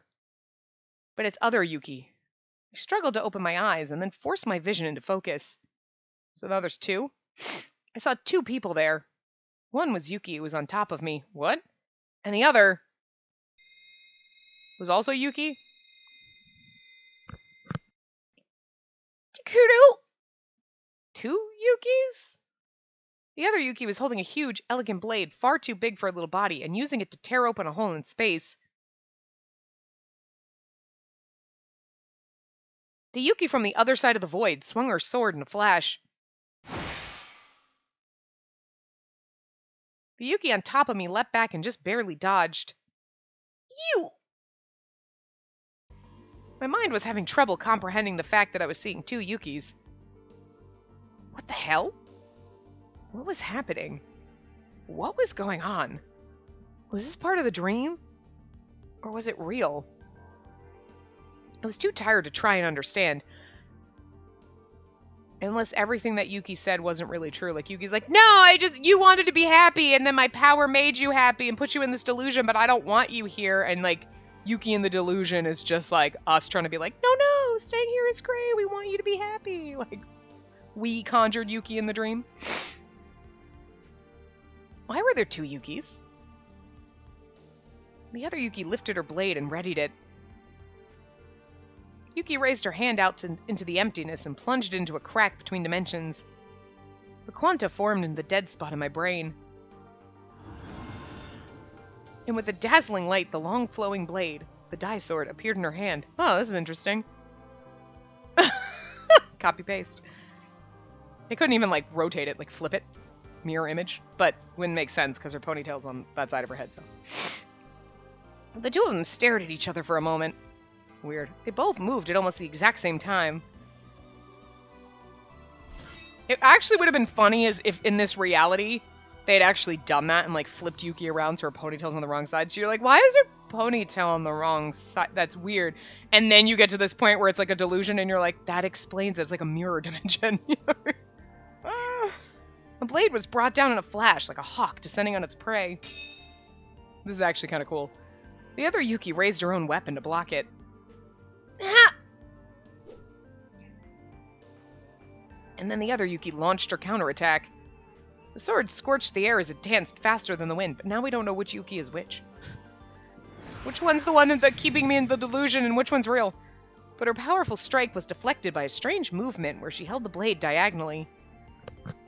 But it's other Yuki. I struggled to open my eyes and then forced my vision into focus. So now there's two? I saw two people there. One was Yuki, who was on top of me. What? And the other was also Yuki? Takuto! Two Yukis? The other Yuki was holding a huge, elegant blade far too big for a little body and using it to tear open a hole in space. The Yuki from the other side of the void swung her sword in a flash. The Yuki on top of me leapt back and just barely dodged. You! My mind was having trouble comprehending the fact that I was seeing two Yukis. What the hell? What was happening? What was going on? Was this part of the dream? Or was it real? I was too tired to try and understand. Unless everything that Yuki said wasn't really true. Like, Yuki's like, no, you wanted to be happy, and then my power made you happy and put you in this delusion, but I don't want you here. And, like, Yuki in the delusion is just, like, us trying to be like, no, staying here is great. We want you to be happy. Like, we conjured Yuki in the dream. Why were there two Yukis? The other Yuki lifted her blade and readied it. Yuki raised her hand out into the emptiness and plunged into a crack between dimensions. The quanta formed in the dead spot in my brain. And with a dazzling light, the long flowing blade, the dye sword, appeared in her hand. Oh, this is interesting. Copy paste. They couldn't even like rotate it, like flip it. Mirror image. But wouldn't make sense because her ponytail's on that side of her head, so. The two of them stared at each other for a moment. Weird. They both moved at almost the exact same time. It actually would have been funny as if in this reality they had actually done that and like flipped Yuki around so her ponytail's on the wrong side. So you're like, why is her ponytail on the wrong side? That's weird. And then you get to this point where it's like a delusion and you're like, that explains it. It's like a mirror dimension. The blade was brought down in a flash like a hawk descending on its prey. This is actually kind of cool. The other Yuki raised her own weapon to block it. Ha! And then the other Yuki launched her counterattack. The sword scorched the air as it danced faster than the wind, but now we don't know which Yuki is which. Which one's the one that's keeping me in the delusion and which one's real? But her powerful strike was deflected by a strange movement where she held the blade diagonally.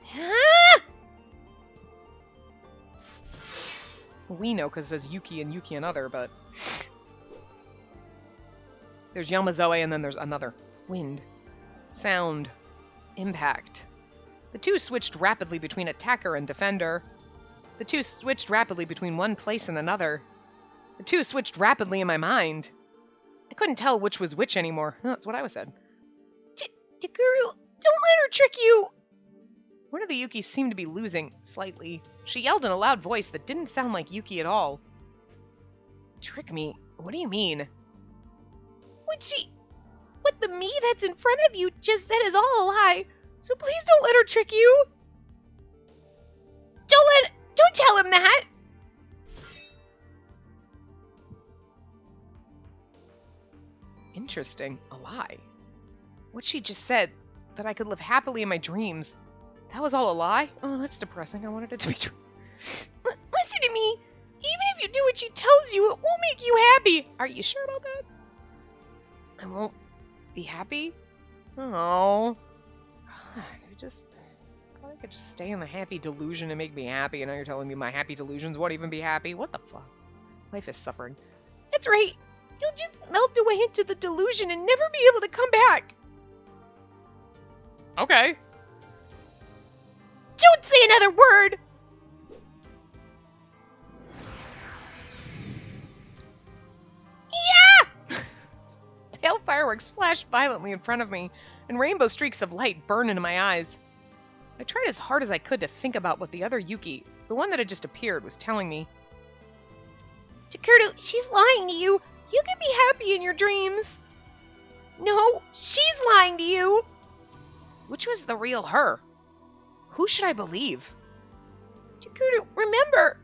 Ha! We know because it says Yuki and other, but... There's Yamazoe and then there's another. Wind. Sound. Impact. The two switched rapidly between attacker and defender. The two switched rapidly between one place and another. The two switched rapidly in my mind. I couldn't tell which was which anymore. That's what I was said. Takuru, don't let her trick you! One of the Yukis seemed to be losing, slightly. She yelled in a loud voice that didn't sound like Yuki at all. Trick me? What do you mean? What the me that's in front of you just said is all a lie, so please don't let her trick you. Don't tell him that! Interesting. A lie. What she just said, that I could live happily in my dreams, that was all a lie? Oh, that's depressing. I wanted it to be true. Listen to me. Even if you do what she tells you, it won't make you happy. Are you sure about that? I won't be happy? Oh. I could just stay in the happy delusion and make me happy, and now you're telling me my happy delusions won't even be happy? What the fuck? Life is suffering. That's right. You'll just melt away into the delusion and never be able to come back. Okay. Don't say another word! Yeah! Pale fireworks flashed violently in front of me, and rainbow streaks of light burned into my eyes. I tried as hard as I could to think about what the other Yuki, the one that had just appeared, was telling me. Takuru, she's lying to you. You can be happy in your dreams. No, she's lying to you. Which was the real her? Who should I believe? Takuru, remember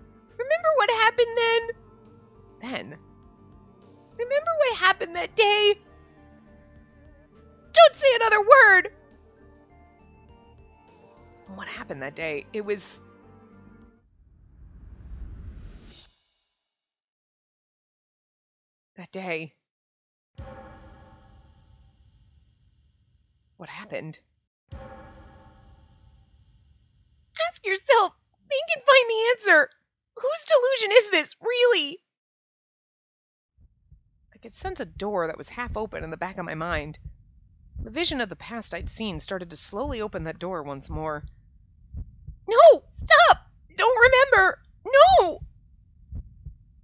what happened then? Then? Remember what happened that day? Don't say another word! What happened that day? It was... That day... What happened? Ask yourself. Think and find the answer. Whose delusion is this, really? I could sense a door that was half open in the back of my mind. The vision of the past I'd seen started to slowly open that door once more. No! Stop! Don't remember! No!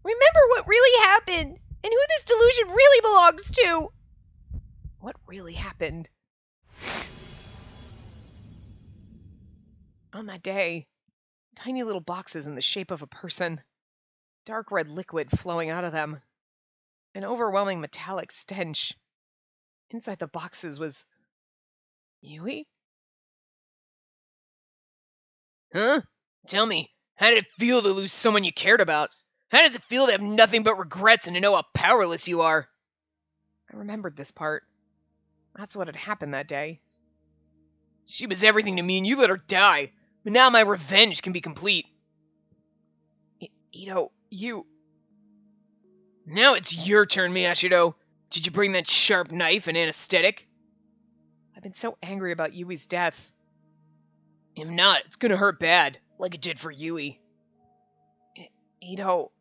Remember what really happened, and who this delusion really belongs to! What really happened? On that day, tiny little boxes in the shape of a person, dark red liquid flowing out of them, an overwhelming metallic stench. Inside the boxes was... Yui? Huh? Tell me, how did it feel to lose someone you cared about? How does it feel to have nothing but regrets and to know how powerless you are? I remembered this part. That's what had happened that day. She was everything to me and you let her die. But now my revenge can be complete. Ito, you... Now it's your turn, Miyashiro. Did you bring that sharp knife and anesthetic? I've been so angry about Yui's death. If not, it's gonna hurt bad, like it did for Yui. Ito...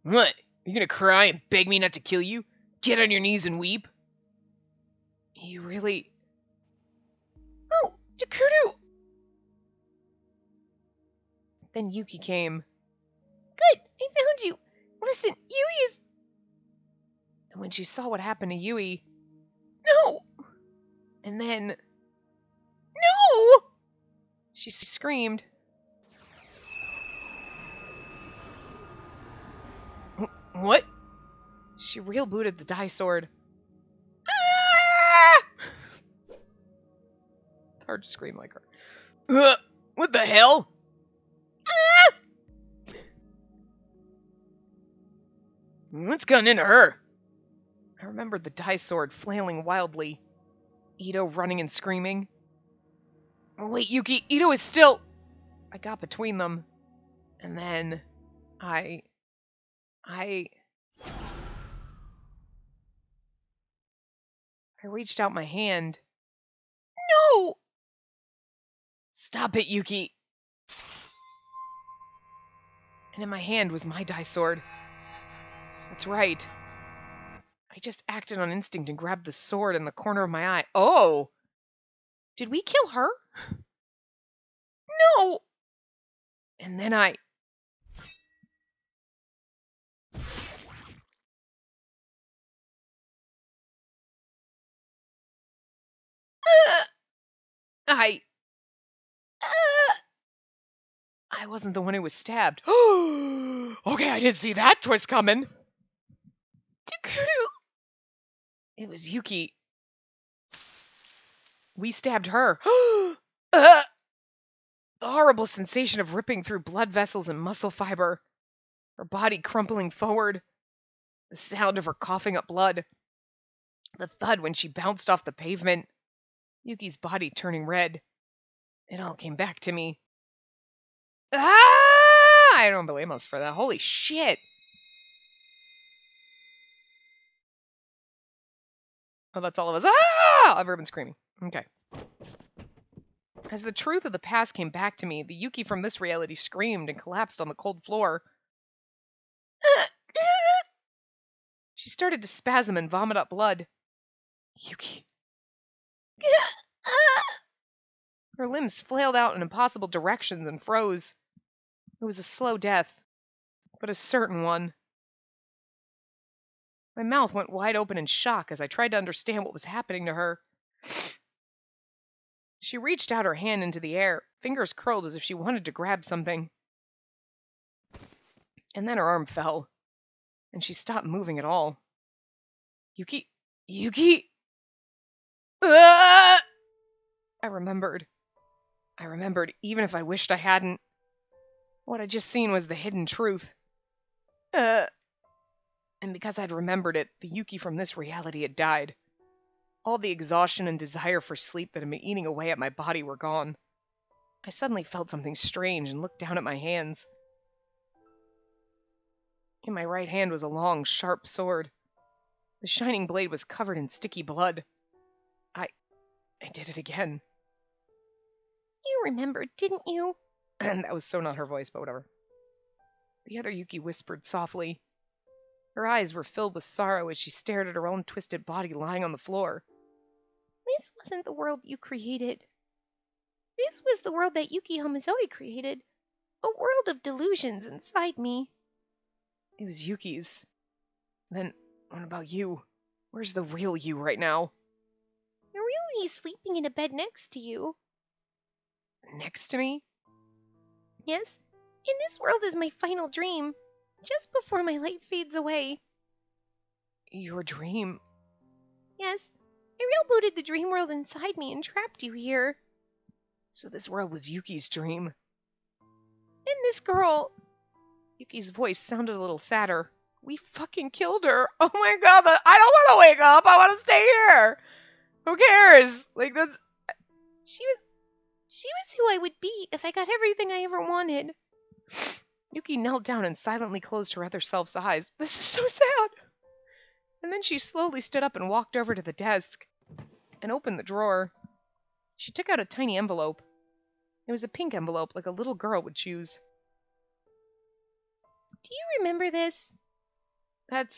What? You're gonna cry and beg me not to kill you? Get on your knees and weep? You really... Oh, Takuru! Then Yuki came. Good, I found you. Listen, Yui is... And when she saw what happened to Yui... No! And then... No! She screamed. What? She real booted the die sword. Ah! Hard to scream like her. What the hell? Ah! What's gotten into her? I remembered the die sword flailing wildly. Ito running and screaming. Oh, wait, Yuki, Ito is still... I got between them. And then... I reached out my hand. No! Stop it, Yuki! And in my hand was my die sword. That's right. I just acted on instinct and grabbed the sword in the corner of my eye. Oh! Did we kill her? No! And then I... I wasn't the one who was stabbed. Okay, I didn't see that twist coming. Takuru! It was Yuki. We stabbed her. The horrible sensation of ripping through blood vessels and muscle fiber. Her body crumpling forward. The sound of her coughing up blood. The thud when she bounced off the pavement. Yuki's body turning red. It all came back to me. Ah! I don't blame us for that. Holy shit. Oh, that's all of us. Ah! Everyone's screaming. Okay. As the truth of the past came back to me, the Yuki from this reality screamed and collapsed on the cold floor. She started to spasm and vomit up blood. Yuki. Her limbs flailed out in impossible directions and froze. It was a slow death, but a certain one. My mouth went wide open in shock as I tried to understand what was happening to her. She reached out her hand into the air, fingers curled as if she wanted to grab something. And then her arm fell, and she stopped moving at all. Yuki? Yuki? Ah! I remembered, even if I wished I hadn't. What I'd just seen was the hidden truth. And because I'd remembered it, the Yuki from this reality had died. All the exhaustion and desire for sleep that had been eating away at my body were gone. I suddenly felt something strange and looked down at my hands. In my right hand was a long, sharp sword. The shining blade was covered in sticky blood. I did it again. You remembered, didn't you? And that was so not her voice, but whatever. The other Yuki whispered softly. Her eyes were filled with sorrow as she stared at her own twisted body lying on the floor. This wasn't the world you created. This was the world that Yuki Hamazoe created. A world of delusions inside me. It was Yuki's. Then, what about you? Where's the real you right now? The real me's sleeping in a bed next to you. Next to me? Yes, and this world is my final dream, just before my light fades away. Your dream? Yes, I railbooted the dream world inside me and trapped you here. So this world was Yuki's dream. And this girl... Yuki's voice sounded a little sadder. We fucking killed her. Oh my god, I don't want to wake up. I want to stay here. Who cares? Like, that's... She was who I would be if I got everything I ever wanted. Yuki knelt down and silently closed her other self's eyes. This is so sad. And then she slowly stood up and walked over to the desk and opened the drawer. She took out a tiny envelope. It was a pink envelope like a little girl would choose. Do you remember this? It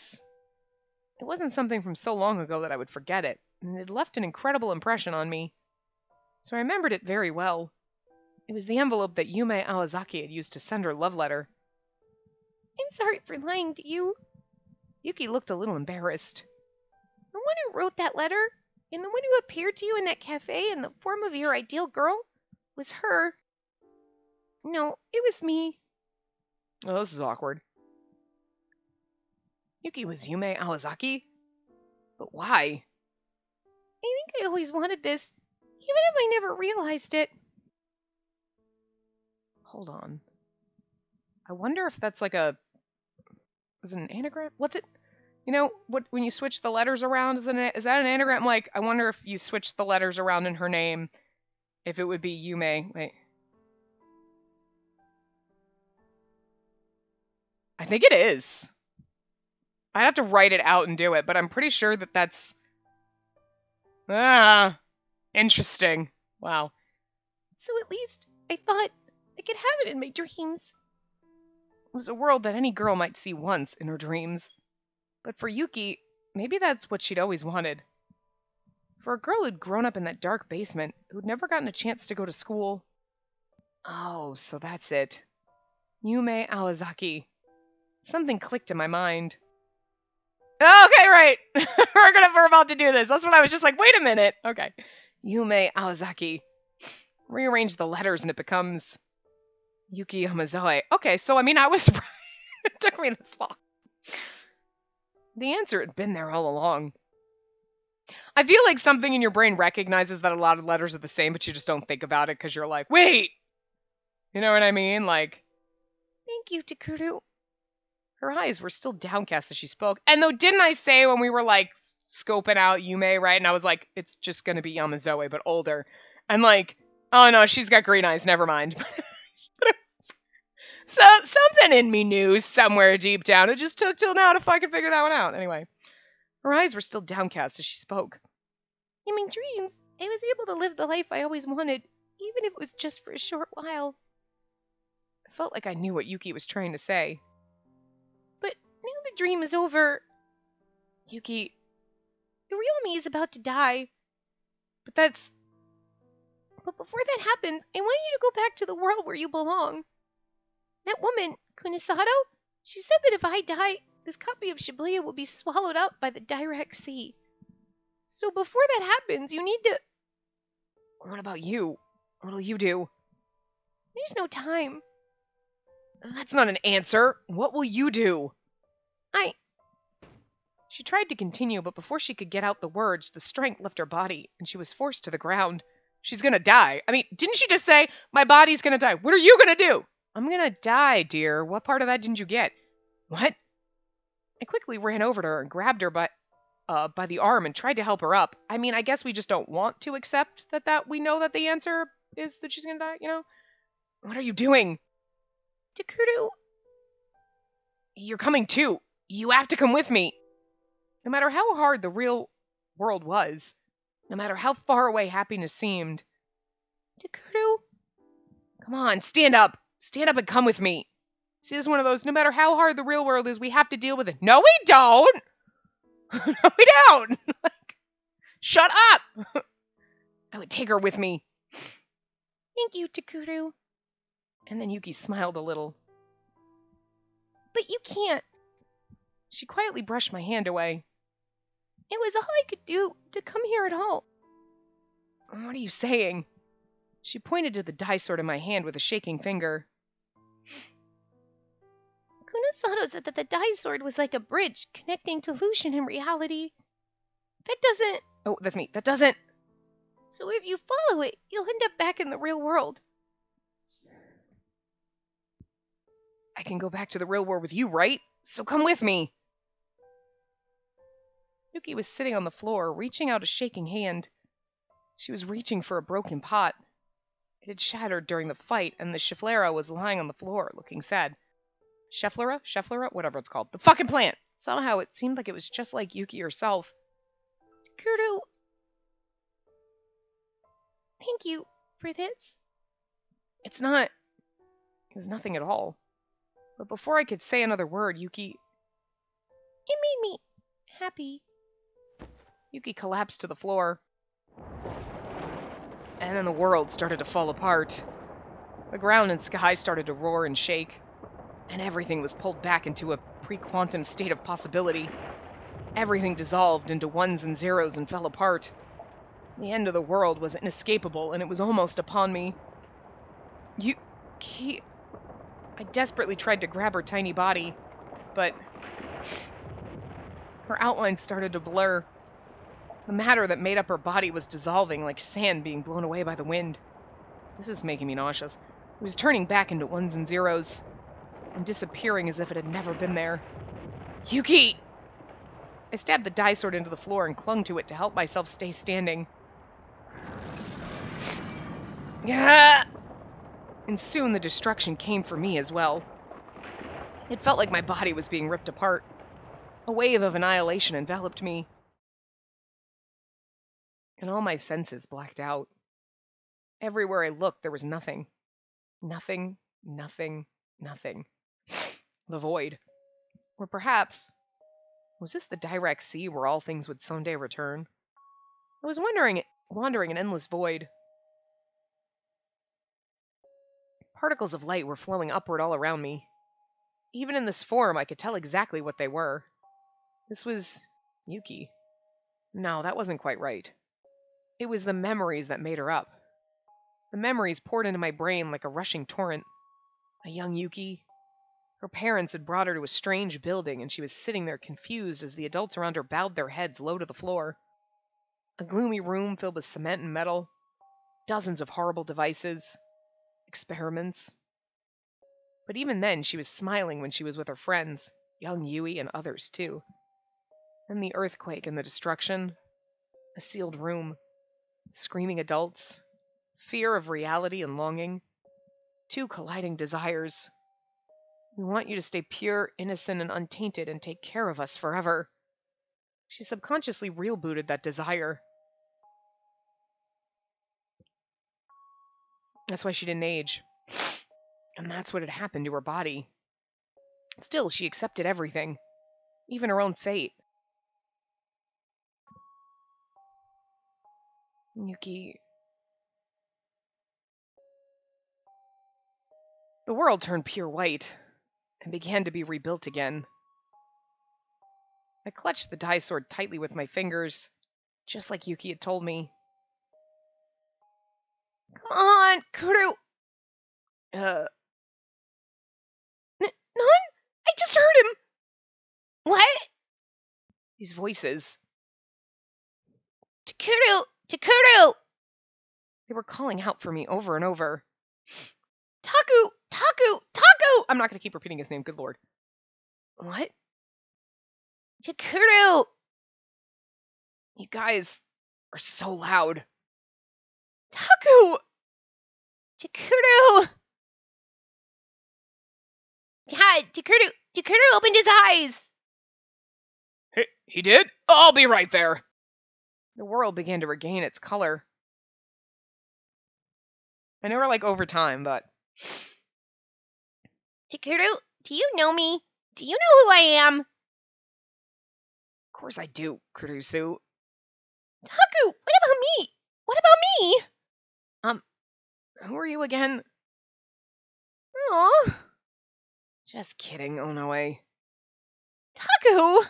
wasn't something from so long ago that I would forget it, and it left an incredible impression on me. So I remembered it very well. It was the envelope that Yume Awazaki had used to send her love letter. I'm sorry for lying to you. Yuki looked a little embarrassed. The one who wrote that letter, and the one who appeared to you in that cafe in the form of your ideal girl, was her. No, it was me. Oh, this is awkward. Yuki was Yume Awazaki? But why? I think I always wanted this, even if I never realized it. Hold on. I wonder if that's like a... Is it an anagram? What's it? You know, when you switch the letters around, is that an anagram? Like, I wonder if you switch the letters around in her name, if it would be Yume. Wait. I think it is. I'd have to write it out and do it, but I'm pretty sure that that's... Interesting. Wow. So at least I thought I could have it in my dreams. It was a world that any girl might see once in her dreams. But for Yuki, maybe that's what she'd always wanted. For a girl who'd grown up in that dark basement, who'd never gotten a chance to go to school. Oh, so that's it. Yume Awazaki. Something clicked in my mind. Okay, right. We're about to do this. That's what I was just like, wait a minute. Okay. Yume Awazaki. Rearrange the letters and it becomes Yuki Yamazawa. Okay, so I mean, I was right. It took me this long. The answer had been there all along. I feel like something in your brain recognizes that a lot of letters are the same, but you just don't think about it because you're like, wait! You know what I mean? Like, thank you, Takuru. Her eyes were still downcast as she spoke. And though, didn't I say when we were like scoping out Yume, right? And I was like, it's just gonna be Yamazoe, but older. And like, oh no, she's got green eyes, never mind. So something in me knew somewhere deep down. It just took till now to fucking figure that one out. Anyway, her eyes were still downcast as she spoke. In my dreams, I was able to live the life I always wanted, even if it was just for a short while. I felt like I knew what Yuki was trying to say. But now the dream is over. Yuki, the real me is about to die. But before that happens, I want you to go back to the world where you belong. That woman, Kunisato, she said that if I die, this copy of Shibuya will be swallowed up by the direct sea. So before that happens, you need to... What about you? What'll you do? There's no time. That's not an answer. What will you do? She tried to continue, but before she could get out the words, the strength left her body, and she was forced to the ground. She's gonna die. I mean, didn't she just say, my body's gonna die? What are you gonna do? I'm gonna die, dear. What part of that didn't you get? What? I quickly ran over to her and grabbed her by the arm and tried to help her up. I mean, I guess we just don't want to accept that we know that the answer is that she's gonna die, you know? What are you doing? Takuru. You're coming too. You have to come with me. No matter how hard the real world was, no matter how far away happiness seemed. Takuru. Come on, stand up. Stand up and come with me. See, this is one of those, no matter how hard the real world is, we have to deal with it. No, we don't. No, we don't. Like, shut up. I would take her with me. Thank you, Takuru. And then Yuki smiled a little. But you can't. She quietly brushed my hand away. It was all I could do to come here at all. What are you saying? She pointed to the die sword in my hand with a shaking finger. Kunasato said that the die sword was like a bridge connecting to illusion and reality. That doesn't... Oh, that's me. That doesn't... So if you follow it, you'll end up back in the real world. I can go back to the real world with you, right? So come with me. Yuki was sitting on the floor, reaching out a shaking hand. She was reaching for a broken pot. It had shattered during the fight, and the Schefflera was lying on the floor, looking sad. Schefflera? Whatever it's called. The fucking plant! Somehow it seemed like it was just like Yuki herself. Takeru, thank you for this. It was nothing at all. But before I could say another word, It made me happy. Yuki collapsed to the floor. And then the world started to fall apart. The ground and sky started to roar and shake, and everything was pulled back into a pre-quantum state of possibility. Everything dissolved into ones and zeros and fell apart. The end of the world was inescapable, and it was almost upon me. Yuki... I desperately tried to grab her tiny body, but her outline started to blur. The matter that made up her body was dissolving like sand being blown away by the wind. This is making me nauseous. It was turning back into ones and zeros, and disappearing as if it had never been there. Yuki! I stabbed the die sword into the floor and clung to it to help myself stay standing. Yeah! And soon the destruction came for me as well. It felt like my body was being ripped apart. A wave of annihilation enveloped me, and all my senses blacked out. Everywhere I looked, there was nothing. Nothing, nothing, nothing. The void. Or perhaps, was this the direct sea where all things would someday return? I was wandering an endless void. Particles of light were flowing upward all around me. Even in this form, I could tell exactly what they were. This was Yuki. No, that wasn't quite right. It was the memories that made her up. The memories poured into my brain like a rushing torrent. A young Yuki. Her parents had brought her to a strange building, and she was sitting there confused as the adults around her bowed their heads low to the floor. A gloomy room filled with cement and metal. Dozens of horrible devices. Experiments. But even then, she was smiling when she was with her friends, young Yui and others too. Then the earthquake and the destruction. A sealed room. Screaming adults. Fear of reality and longing. Two colliding desires. We want you to stay pure, innocent, and untainted and take care of us forever. She subconsciously reel-booted that desire. That's why she didn't age. And that's what had happened to her body. Still, she accepted everything. Even her own fate. Yuki... The world turned pure white and began to be rebuilt again. I clutched the die sword tightly with my fingers, just like Yuki had told me. Come on, Kuru. None? I just heard him. What? These voices. Takeru! Takeru! They were calling out for me over and over. Taku! Taku! Taku! I'm not going to keep repeating his name, good lord. What? Takeru! You guys are so loud. Taku! Takeru! Dad, Takeru opened his eyes! He did? I'll be right there. The world began to regain its color. I know we're like over time, but... Takeru, do you know me? Do you know who I am? Of course I do, Kurusu. Taku, what about me? What about me? Who are you again? Aw. Just kidding, oh no way. Taku!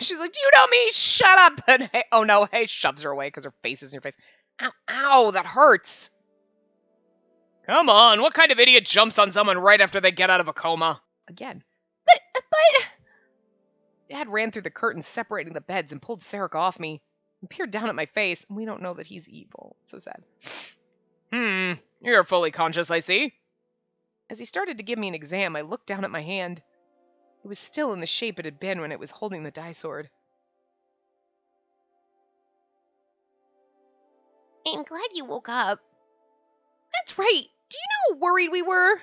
She's like, do you know me? Shut up! And hey, oh no, hey, shoves her away because her face is in your face. Ow, ow, that hurts. Come on, what kind of idiot jumps on someone right after they get out of a coma? Again. But... Dad ran through the curtains separating the beds and pulled Sarek off me and peered down at my face, and we don't know that he's evil. It's so sad. You're fully conscious, I see. As he started to give me an exam, I looked down at my hand. It was still in the shape it had been when it was holding the die sword. I'm glad you woke up. That's right. Do you know how worried we were?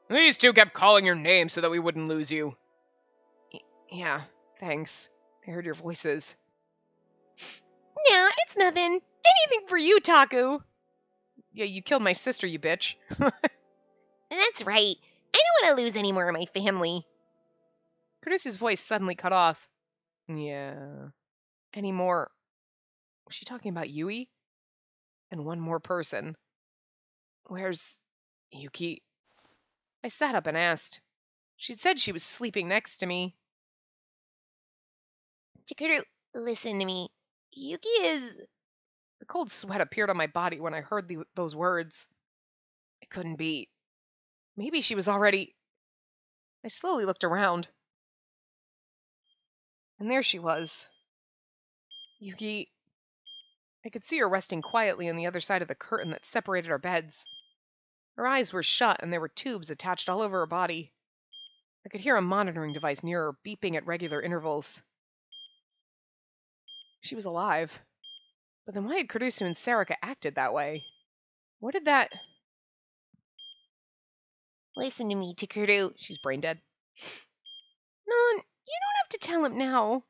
These two kept calling your name so that we wouldn't lose you. Yeah, thanks. I heard your voices. Nah, it's nothing. Anything for you, Taku. Yeah, you killed my sister, you bitch. That's right. I don't want to lose any more of my family. Curtis's voice suddenly cut off. Yeah. Any more? Was she talking about Yui? And one more person. Where's Yuki? I sat up and asked. She'd said she was sleeping next to me. Chikuru, listen to me. Yuki is... The cold sweat appeared on my body when I heard those words. It couldn't be. Maybe she was already... I slowly looked around. And there she was. Yuki... I could see her resting quietly on the other side of the curtain that separated our beds. Her eyes were shut and there were tubes attached all over her body. I could hear a monitoring device near her beeping at regular intervals. She was alive. But then why had Kurusu and Sarika acted that way? What did that... Listen to me, Chikuru. She's brain dead. Non, you don't have to tell him now.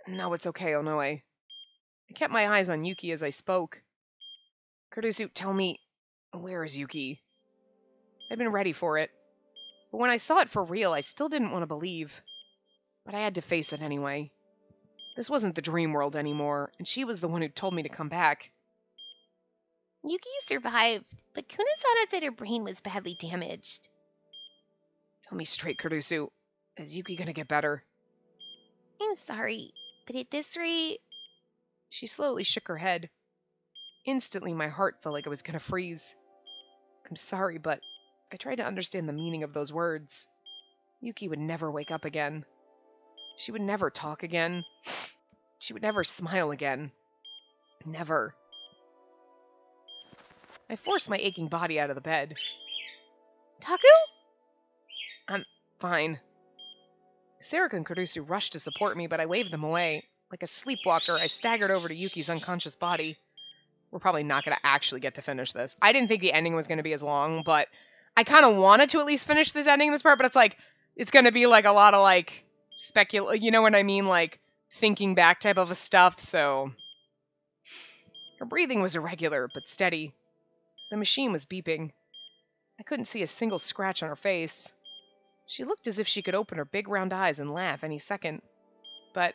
No, it's okay, Onoe. I kept my eyes on Yuki as I spoke. Kurusu, tell me, where is Yuki? I'd been ready for it. But when I saw it for real, I still didn't want to believe. But I had to face it anyway. This wasn't the dream world anymore, and she was the one who told me to come back. Yuki survived, but Kunisada said her brain was badly damaged. Tell me straight, Kurusu. Is Yuki gonna get better? I'm sorry, but at this rate... She slowly shook her head. Instantly, my heart felt like it was gonna freeze. I'm sorry, but I tried to understand the meaning of those words. Yuki would never wake up again. She would never talk again. She would never smile again. Never. I forced my aching body out of the bed. Taku? I'm fine. Sarika and Kurusu rushed to support me, but I waved them away. Like a sleepwalker, I staggered over to Yuki's unconscious body. We're probably not going to actually get to finish this. I didn't think the ending was going to be as long, but I kind of wanted to at least finish this ending, this part, but it's like, it's going to be like a lot of like, you know what I mean? Like, thinking back type of a stuff, so... Her breathing was irregular, but steady. The machine was beeping. I couldn't see a single scratch on her face. She looked as if she could open her big round eyes and laugh any second. But...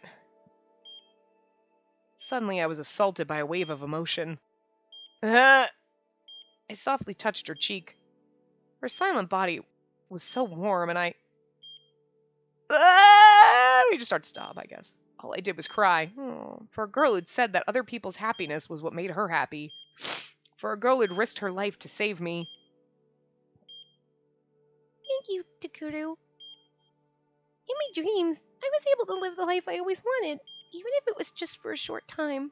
Suddenly I was assaulted by a wave of emotion. I softly touched her cheek. Her silent body was so warm, and we just started to stop, I guess. All I did was cry. For a girl who'd said that other people's happiness was what made her happy. For a girl who'd risked her life to save me. Thank you, Takuru. In my dreams, I was able to live the life I always wanted, even if it was just for a short time.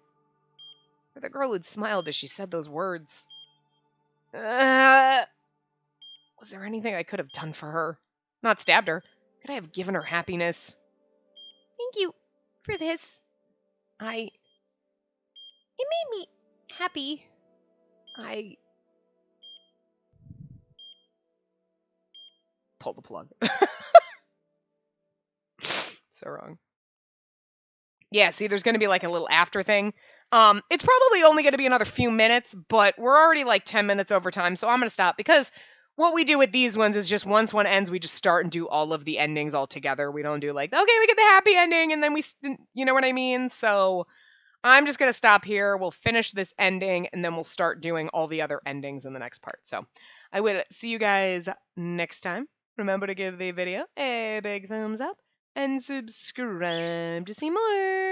For the girl who'd smiled as she said those words. Was there anything I could have done for her? Not stabbed her. Could I have given her happiness? Thank you for this. It made me happy. Pull the plug. So wrong. Yeah, see, there's going to be like a little after thing. It's probably only going to be another few minutes, but we're already like 10 minutes over time, so I'm going to stop because what we do with these ones is just once one ends, we just start and do all of the endings all together. We don't do like, okay, we get the happy ending, and then you know what I mean? So I'm just going to stop here. We'll finish this ending, and then we'll start doing all the other endings in the next part. So I will see you guys next time. Remember to give the video a big thumbs up and subscribe to see more.